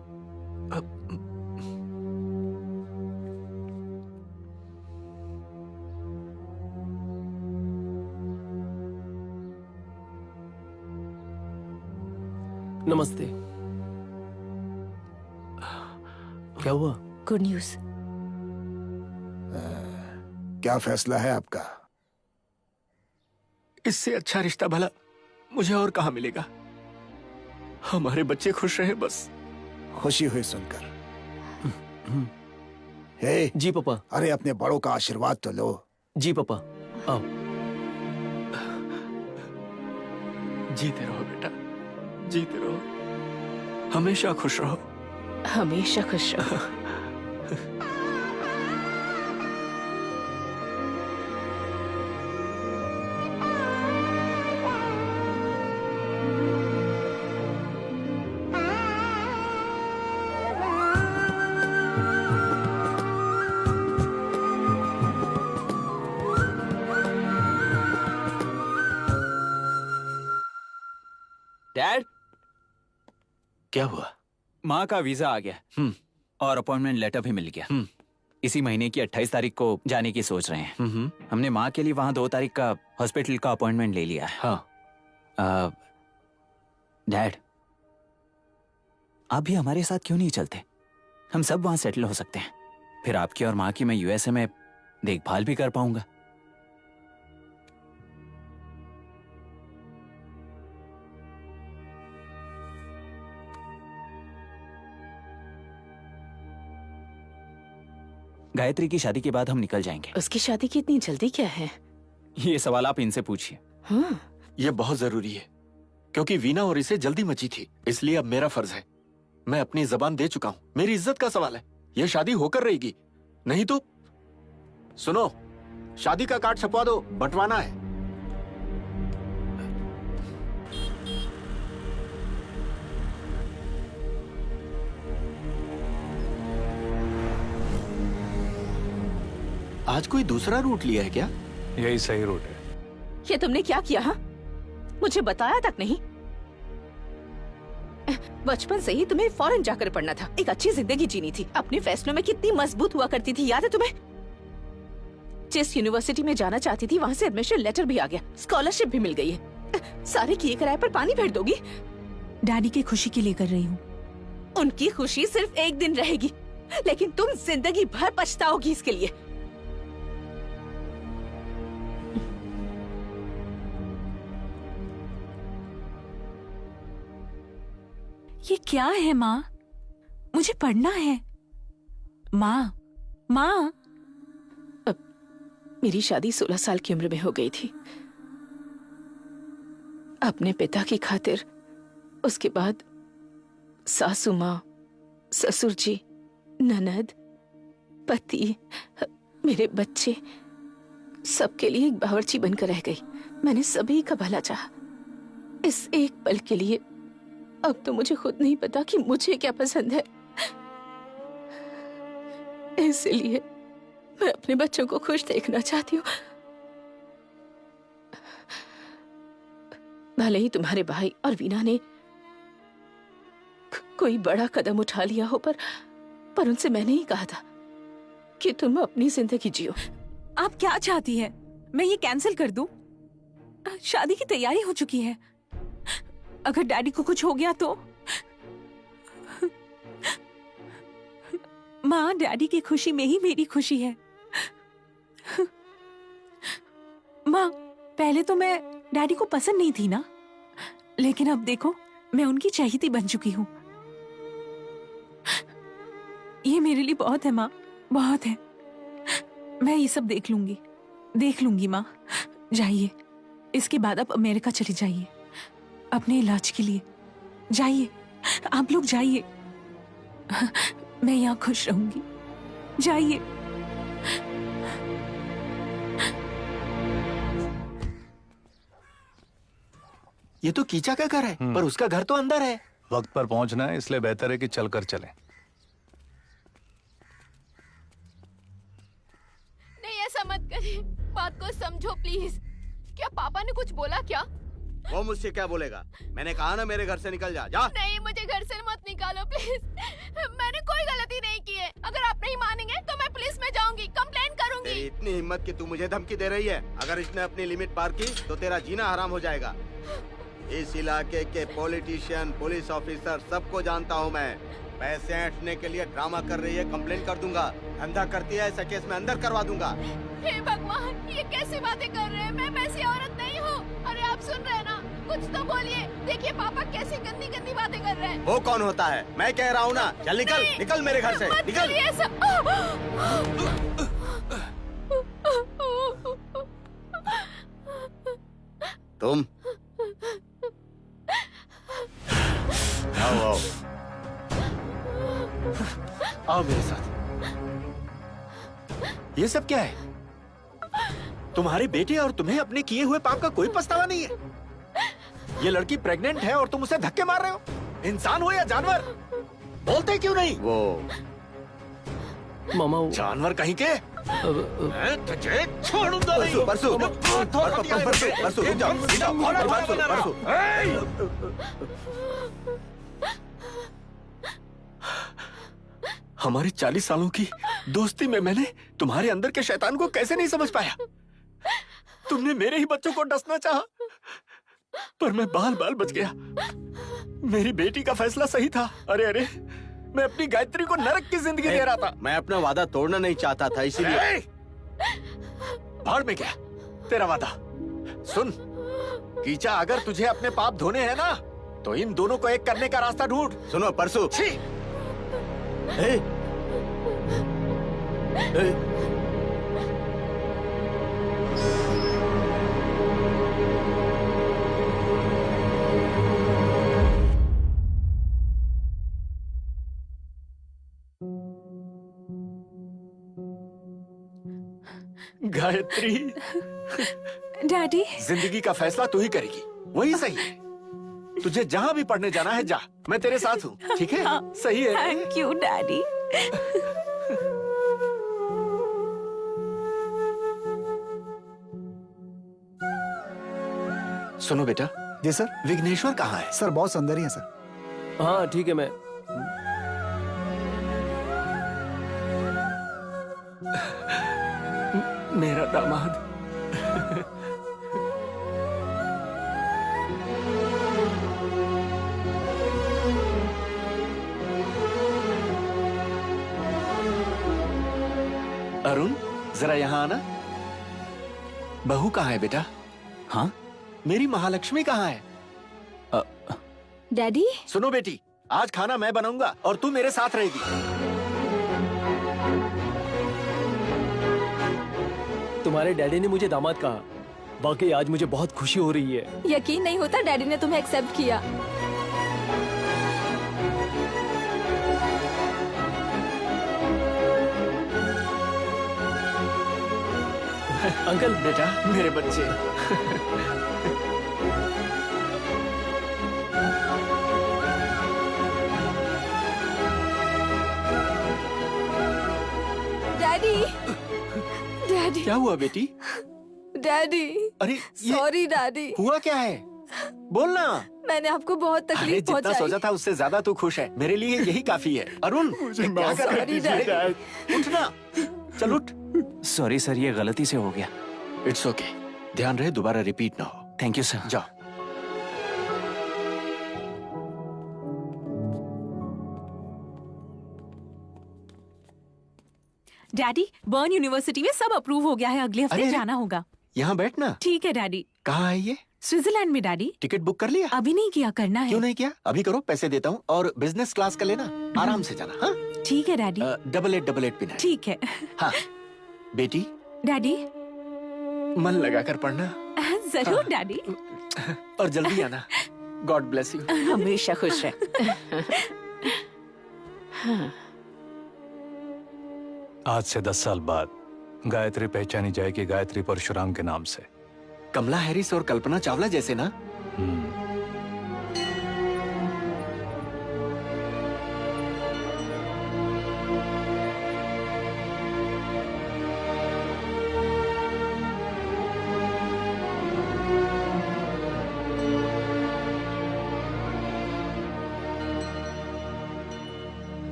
नमस्ते। क्या हुआ? Good news. क्या फैसला है आपका? इससे अच्छा रिश्ता भला मुझे और कहाँ मिलेगा। हमारे बच्चे खुश रहे बस। खुशी हुई सुनकर। हे जी पापा। अरे अपने बड़ों का आशीर्वाद तो लो। जी पापा, आओ। जीते रहो बेटा, जीते रहो, हमेशा खुश रहो। हमेशा खुश रहो। डैड, क्या हुआ? माँ का वीजा आ गया और अपॉइंटमेंट लेटर भी मिल गया। इसी महीने की 28 तारीख को जाने की सोच रहे हैं। हमने माँ के लिए वहाँ 2 तारीख का हॉस्पिटल का अपॉइंटमेंट ले लिया है। हाँ। डैड, आप भी हमारे साथ क्यों नहीं चलते? हम सब वहाँ सेटल हो सकते हैं। फिर आपकी और माँ की मैं यूएसए में देखभाल भी कर पाऊंगा। गायत्री की शादी के बाद हम निकल जाएंगे। उसकी शादी की इतनी जल्दी क्या है? ये सवाल आप इनसे पूछिए। हाँ। ये बहुत जरूरी है, क्योंकि वीना और इसे जल्दी मची थी, इसलिए अब मेरा फर्ज है। मैं अपनी जबान दे चुका हूँ। मेरी इज्जत का सवाल है। ये शादी होकर रहेगी, नहीं तो सुनो, शादी का कार्ड छपवा दो, बंटवाना है। आज कोई दूसरा रूट लिया है क्या? यही सही रूट है। ये तुमने क्या किया? हाँ, मुझे बताया तक नहीं। बचपन से ही तुम्हें फॉरेन जाकर पढ़ना था, एक अच्छी जिंदगी जीनी थी, अपने फैसलों में कितनी मजबूत हुआ करती थी, याद है तुम्हें? जिस यूनिवर्सिटी में जाना चाहती थी वहाँ से एडमिशन लेटर भी आ गया, स्कॉलरशिप भी मिल गई है। सारे किए कराए पर पानी फेर दोगी? डैडी की खुशी के लिए कर रही हूँ। उनकी खुशी सिर्फ एक दिन रहेगी, लेकिन तुम जिंदगी भर पछताओगी इसके लिए। ये क्या है माँ? मुझे पढ़ना है। माँ, माँ। मेरी शादी 16 साल की उम्र में हो गई थी। अपने पिता की खातिर, उसके बाद सासू माँ, ससुर जी, ननद, पति, मेरे बच्चे, सबके लिए एक बावर्ची बनकर रह गई। मैंने सभी का भला चाहा। इस एक पल के लिए अब तो मुझे खुद नहीं पता कि मुझे क्या पसंद है। इसलिए मैं अपने बच्चों को खुश देखना चाहती हूँ। भले ही तुम्हारे भाई और वीना ने कोई बड़ा कदम उठा लिया हो, पर उनसे मैंने ही कहा था कि तुम अपनी जिंदगी जियो। आप क्या चाहती है? मैं ये कैंसिल कर दूं? शादी की तैयारी हो चुकी है। अगर डैडी को कुछ हो गया तो? माँ, डैडी की खुशी में ही मेरी खुशी है। माँ, पहले तो मैं डैडी को पसंद नहीं थी ना, लेकिन अब देखो मैं उनकी चहेती बन चुकी हूँ। ये मेरे लिए बहुत है माँ, बहुत है। मैं ये सब देख लूंगी माँ। जाइए, इसके बाद आप अमेरिका चले जाइए अपने इलाज के लिए। जाइए, आप लोग जाइए। मैं यहाँ खुश रहूंगी। जाइए। ये तो कीचा का घर है, पर उसका घर तो अंदर है। वक्त पर पहुंचना है, इसलिए बेहतर है कि चलकर चलें। नहीं, ऐसा मत करिए, बात को समझो प्लीज। क्या पापा ने कुछ बोला क्या? वो मुझसे क्या बोलेगा? मैंने कहा ना मेरे घर से निकल जा। जा। नहीं, मुझे घर से मत निकालो प्लीज। मैंने कोई गलती नहीं की है। अगर आप नहीं मानेंगे तो मैं पुलिस में जाऊंगी, कंप्लेन करूंगी। तेरी इतनी हिम्मत कि तू मुझे धमकी दे रही है। अगर इसने अपनी लिमिट पार की तो तेरा जीना हराम हो जाएगा। इस इलाके के पॉलिटिशियन, पुलिस ऑफिसर सबको जानता हूँ मैं। पैसे ऐंठने के लिए ड्रामा कर रही है, कंप्लेन कर दूंगा। धंधा करती है, ऐसा केस में अंदर करवा दूंगा। हे भगवान, ये कैसी बातें कर रहे हैं? मैं वैसी औरत नहीं हूँ। अरे आप सुन रहे हैं ना? कुछ तो बोलिए। देखिए पापा कैसी गंदी गंदी बातें कर रहे हैं। वो कौन होता है? मैं कह रहा हूँ ना, चल निकल, निकल मेरे घर से, मत निकल। करिए ऐसा। तुम आओ आओ। आओ मेरे साथ। ये सब क्या है? तुम्हारे बेटे और तुम्हें अपने किए हुए पाप का कोई पछतावा नहीं है। ये लड़की प्रेग्नेंट है और तुम उसे धक्के मार रहे हो। इंसान हो या जानवर? बोलते क्यों नहीं? वो मामा जानवर कहीं के। मैं तुझे छोड़ूंगा नहीं। परसों परसों रुक जाओ, परसों। हमारी 40 सालों की दोस्ती में मैंने तुम्हारे अंदर के शैतान को कैसे नहीं समझ पाया? तुमने मेरे ही बच्चों को डसना चाहा, पर मैं बाल बाल बच गया। मेरी बेटी का फैसला सही था। अरे अरे, मैं अपनी गायत्री को नरक की जिंदगी दे रहा था। मैं अपना वादा तोड़ना नहीं चाहता था, इसीलिए। भाड़ में क्या तेरा वादा? सुन कीचा, अगर तुझे अपने पाप धोने हैं ना, तो इन दोनों को एक करने का रास्ता ढूंढ। सुनो परसों। गायत्री, डैडी, जिंदगी का फैसला तू ही करेगी, वही सही है। तुझे जहाँ भी पढ़ने जाना है जा, मैं तेरे साथ हूँ, ठीक है? हाँ, सही है। Thank you daddy. सुनो बेटा। जी सर। विघ्नेश्वर कहाँ है? सर बॉस अंदर ही है सर। हाँ ठीक है, मैं मेरा दामाद। अरुण, जरा यहाँ आना। बहू कहाँ है बेटा? हाँ, मेरी महालक्ष्मी कहाँ है? डैडी, सुनो बेटी, आज खाना मैं बनाऊंगा और तू मेरे साथ रहेगी। तुम्हारे डैडी ने मुझे दामाद कहा। बाकी आज मुझे बहुत खुशी हो रही है। यकीन नहीं होता डैडी ने तुम्हें एक्सेप्ट किया। अंकल, बेटा, मेरे बच्चे। डैडी, डैडी, क्या हुआ बेटी? डैडी, अरे ये सॉरी डैडी। हुआ क्या है? बोलना। मैंने आपको बहुत अरे तकलीफ जितना पहुंचाई। सोचा था उससे ज्यादा तू खुश है। मेरे लिए यही काफी है। अरुण, मुझे क्या कर रहे Sorry, हैं? Dad. उठना, चल उठ। सॉरी सर, ये गलती से हो गया। इट्स ओके, ध्यान रहे दोबारा रिपीट ना हो। Thank you sir. जाओ। डैडी, बर्न यूनिवर्सिटी में सब अप्रूव हो गया है, अगले हफ्ते अरे, जाना होगा। यहाँ बैठना। ठीक है डैडी। कहाँ है ये? स्विट्जरलैंड में डैडी। टिकट बुक कर लिया? अभी नहीं किया, करना है। क्यों नहीं किया? अभी करो, पैसे देता हूँ और बिजनेस क्लास का लेना, आराम से जाना। हाँ? ठीक है डैडी। 8888 पिन है। ठीक है। हाँ बेटी, डैडी मन लगा कर पढ़ना। जरूर डैडी। और जल्दी आना। God bless you. हमेशा खुश रहे। हाँ। आज से 10 साल बाद गायत्री पहचानी जाएगी गायत्री परशुराम के नाम से। कमला हैरिस और कल्पना चावला जैसे ना?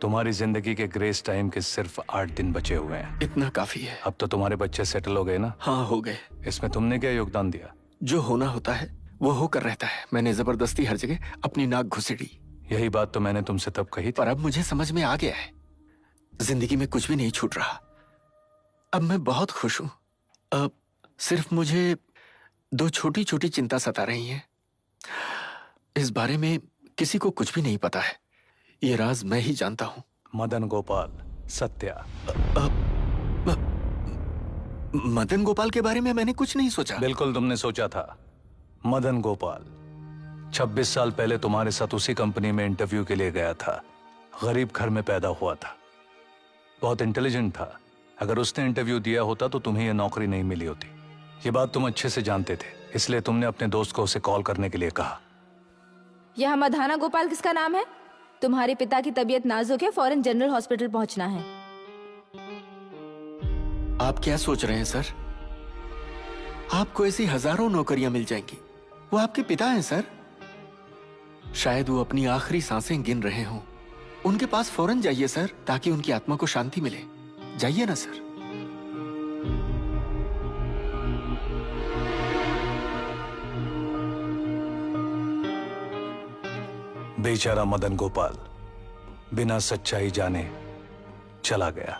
तुम्हारी जिंदगी के ग्रेस टाइम के सिर्फ 8 दिन बचे हुए हैं। इतना काफी है। अब तो तुम्हारे बच्चे सेटल हो गए ना? हाँ हो गए। इसमें तुमने क्या योगदान दिया? जो होना होता है वो होकर रहता है। मैंने जबरदस्ती हर जगह अपनी नाक घुसेड़ी। यही बात तो मैंने तुमसे तब कही थी। पर अब मुझे समझ में आ गया है, जिंदगी में कुछ भी नहीं छूट रहा। अब मैं बहुत खुश हूं। अब सिर्फ मुझे 2 छोटी छोटी चिंता सता रही हैं। इस बारे में किसी को कुछ भी नहीं पता है। ये राज मैं ही जानता हूं। मदन गोपाल, सत्या। मदन गोपाल के बारे में मैंने कुछ नहीं सोचा। बिल्कुल तुमने सोचा था। मदन गोपाल 26 साल पहले तुम्हारे साथ उसी कंपनी में इंटरव्यू के लिए गया था। गरीब घर में पैदा हुआ था, बहुत इंटेलिजेंट था। अगर उसने इंटरव्यू दिया होता तो तुम्हें यह नौकरी नहीं मिली होती। ये बात तुम अच्छे से जानते थे, इसलिए तुमने अपने दोस्त को उसे कॉल करने के लिए कहा। यह मधाना गोपाल किसका नाम है? तुम्हारे पिता की तबीयत नाजुक है, फौरन जनरल हॉस्पिटल पहुंचना है। आप क्या सोच रहे हैं सर? आपको ऐसी हजारों नौकरियां मिल जाएंगी। वो आपके पिता हैं सर। शायद वो अपनी आखिरी सांसें गिन रहे हों। उनके पास फौरन जाइए सर, ताकि उनकी आत्मा को शांति मिले। जाइए ना सर। बेचारा मदन गोपाल बिना सच्चाई जाने चला गया।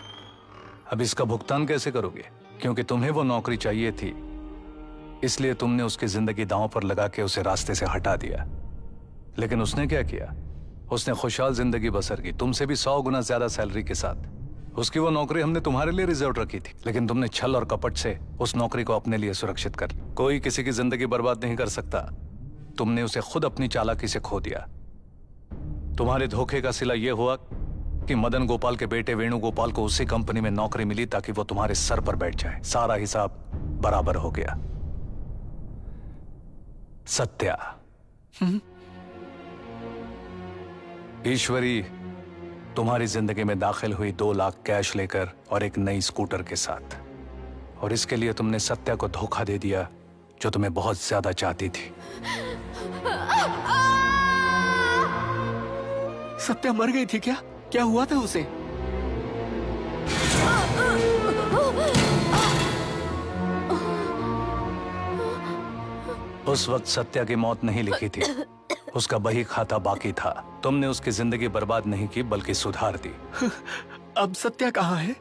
अब इसका भुगतान कैसे करोगे? क्योंकि तुम्हें वो नौकरी चाहिए थी, इसलिए तुमने उसकी जिंदगी दांव पर लगा के उसे रास्ते से हटा दिया। लेकिन उसने क्या किया? उसने खुशहाल जिंदगी बसर की, तुमसे भी 100 गुना ज्यादा सैलरी के साथ। उसकी वो नौकरी हमने तुम्हारे लिए रिजर्व रखी थी, लेकिन तुमने छल और कपट से उस नौकरी को अपने लिए सुरक्षित कर ली। कोई किसी की जिंदगी बर्बाद नहीं कर सकता। तुमने उसे खुद अपनी चालाकी से खो दिया। तुम्हारे धोखे का सिला यह हुआ कि मदन गोपाल के बेटे वेणुगोपाल को उसी कंपनी में नौकरी मिली ताकि वो तुम्हारे सर पर बैठ जाए। सारा हिसाब बराबर हो गया। सत्या, ईश्वरी तुम्हारी जिंदगी में दाखिल हुई 2 लाख कैश लेकर और एक नई स्कूटर के साथ। और इसके लिए तुमने सत्या को धोखा दे दिया, जो तुम्हें बहुत ज्यादा चाहती थी। सत्या मर गई थी क्या? क्या हुआ था उसे? उस वक्त सत्या की मौत नहीं लिखी थी, उसका बही खाता बाकी था। तुमने उसकी जिंदगी बर्बाद नहीं की, बल्कि सुधार दी। अब सत्या कहाँ है?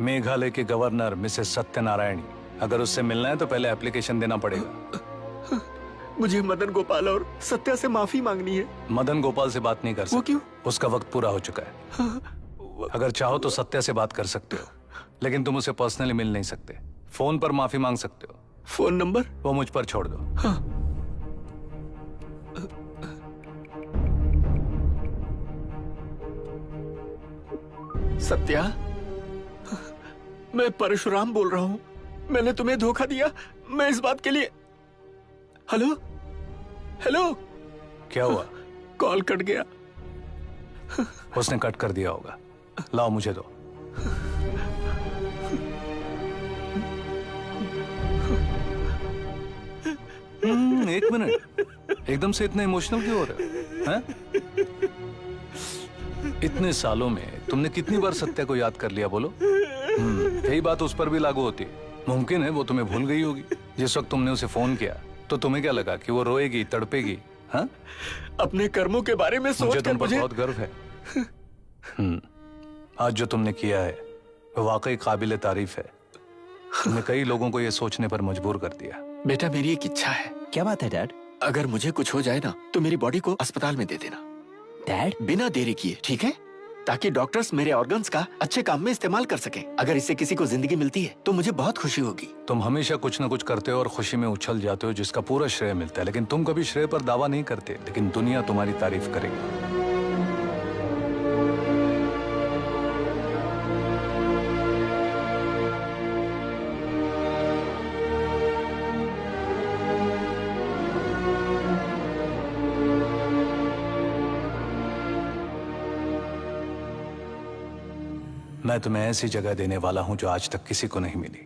मेघालय के गवर्नर मिसेस सत्यनारायणी। अगर उससे मिलना है तो पहले एप्लीकेशन देना पड़ेगा। मुझे मदन गोपाल और सत्या से माफी मांगनी है। मदन गोपाल से बात नहीं कर सकते। वो क्यों? उसका वक्त पूरा हो चुका है। अगर चाहो तो सत्या से बात कर सकते हो, लेकिन तुम उसे पर्सनली मिल नहीं सकते। फोन पर माफी मांग सकते हो। Phone number? वो मुझ पर छोड़ दो। हाँ। सत्या, मैं परशुराम बोल रहा हूं। मैंने तुम्हें धोखा दिया। मैं इस बात के लिए। Hello hello. क्या हुआ? कॉल कट गया। उसने कट कर दिया होगा। लाओ मुझे दो। मिनट, एकदम से इतने इमोशनल क्यों हो रहे हो? हैं? इतने सालों में तुमने कितनी बार सत्या को याद कर लिया बोलो? यही बात उस पर भी लागू होती है। मुमकिन है वो तुम्हें भूल गई होगी। जिस वक्त तुमने उसे फोन किया तो तुम्हें क्या लगा कि वो रोएगी, तड़पेगी? हाँ? अपने कर्मों के बारे में सोच कर मुझे बहुत गर्व है। आज जो तुमने किया है वो वाकई काबिले तारीफ है। तुमने कई लोगों को ये सोचने पर मजबूर कर दिया। बेटा, मेरी एक इच्छा है। क्या बात है डैड? अगर मुझे कुछ हो जाए ना तो मेरी बॉडी को अस्पताल में दे देना डैड। बिना देरी किए, ठीक है? ताकि डॉक्टर्स मेरे ऑर्गन्स का अच्छे काम में इस्तेमाल कर सके। अगर इससे किसी को जिंदगी मिलती है तो मुझे बहुत खुशी होगी। तुम हमेशा कुछ न कुछ करते हो और खुशी में उछल जाते हो जिसका पूरा श्रेय मिलता है, लेकिन तुम कभी श्रेय पर दावा नहीं करते, लेकिन दुनिया तुम्हारी तारीफ करेगी। मैं तुम्हें ऐसी जगह देने वाला हूं जो आज तक किसी को नहीं मिली।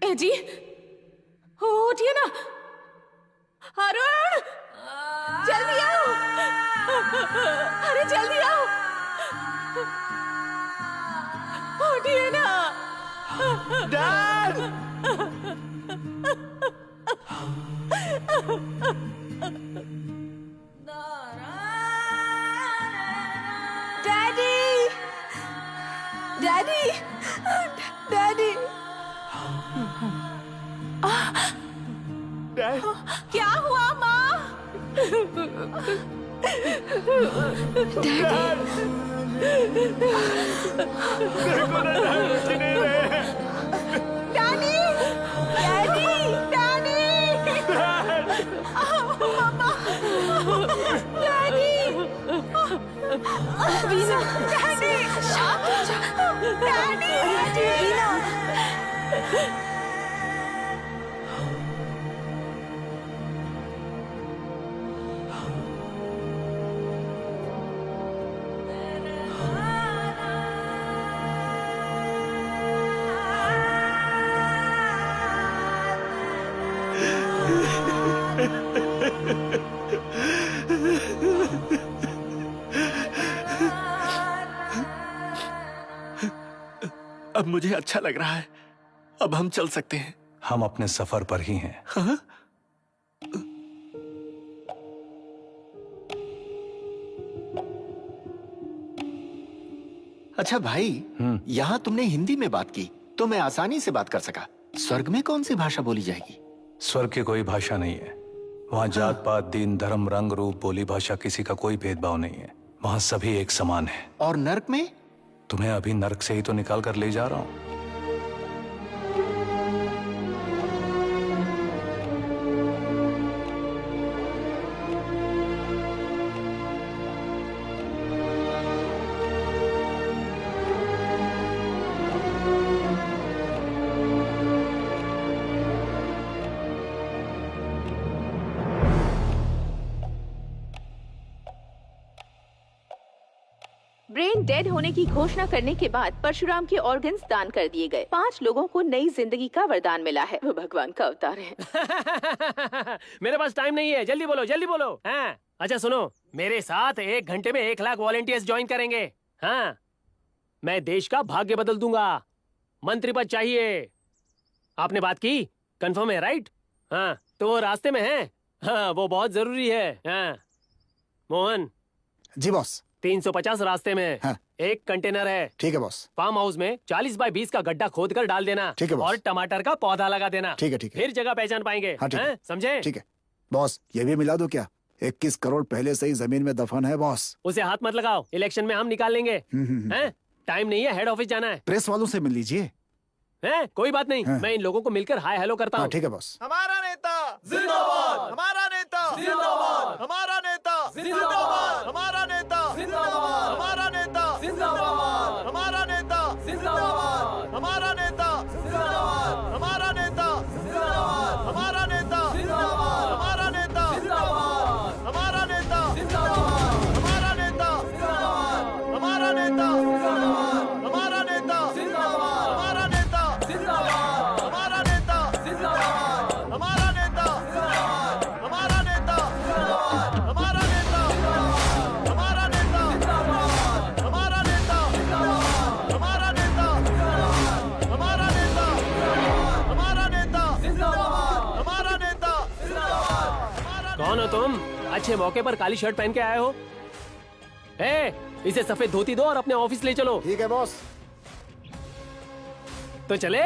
ए जी, उठिए ना। अरुण, जल्दी आओ। अरे जल्दी आओ, उठिए ना। डैड! Daddy, daddy, daddy. क्या हुआ माँ? डैडी, डैडी, डैडी, मामा, daddy, Veena, daddy, daddy, Veena. अब मुझे अच्छा लग रहा है। अब हम चल सकते हैं। हम अपने सफर पर ही हैं। हाँ? अच्छा भाई, यहाँ तुमने हिंदी में बात की तो मैं आसानी से बात कर सका। स्वर्ग में कौन सी भाषा बोली जाएगी? स्वर्ग की कोई भाषा नहीं है। वहाँ जात पात, दीन, धर्म, रंग, रूप, बोली, भाषा, किसी का कोई भेदभाव नहीं है। वहाँ सभी एक समान है। और नर्क में? तुम्हें अभी नर्क से ही तो निकाल कर ले जा रहा हूँ। ब्रेन डेड होने की घोषणा करने के बाद परशुराम के ऑर्गन्स दान कर दिए गए। 5 लोगों को नई जिंदगी का वरदान मिला है। वो भगवान का अवतार है। मेरे पास टाइम नहीं है, जल्दी बोलो जल्दी बोलो। हाँ, अच्छा सुनो, मेरे साथ 1 घंटे में 1 लाख वॉलंटियर्स ज्वाइन करेंगे। हाँ, मैं देश का भाग्य बदल दूंगा। मंत्री पद चाहिए। आपने बात की? कंफर्म है राइट? हाँ, तो वो रास्ते में है। हाँ, वो बहुत जरूरी है। हाँ, मोहन। जी बॉस। 350 रास्ते में। हाँ। 1 कंटेनर है। ठीक है बॉस। फार्म हाउस में 40 बाय 20 का गड्ढा खोद कर डाल देना। ठीक है बॉस। और टमाटर का पौधा लगा देना। ठीक है ठीक है। फिर जगह पहचान पाएंगे। हाँ, ठीक है। समझे? ठीक है बॉस। ये भी मिला दो क्या? 21 करोड़ पहले से ही जमीन में दफन है बॉस। उसे हाथ मत लगाओ, इलेक्शन में हम निकाल लेंगे। हैं? टाइम नहीं है, हेड ऑफिस जाना है। प्रेस वालों से मिल लीजिए। हैं? कोई बात नहीं, मैं इन लोगों को मिलकर हाय हेलो करता हूँ। ठीक है बॉस। हमारा नेता जिंदाबाद, हमारा नेता जिंदाबाद, हमारा नेता जिंदाबाद, हमारा नेता जिंदाबाद, हमारा नेता जिंदाबाद, हमारा नेता जिंदाबाद। अच्छे मौके पर काली शर्ट पहन के आए हो। इसे सफेद धोती दो और अपने ऑफिस ले चलो। ठीक है बॉस। तो चले।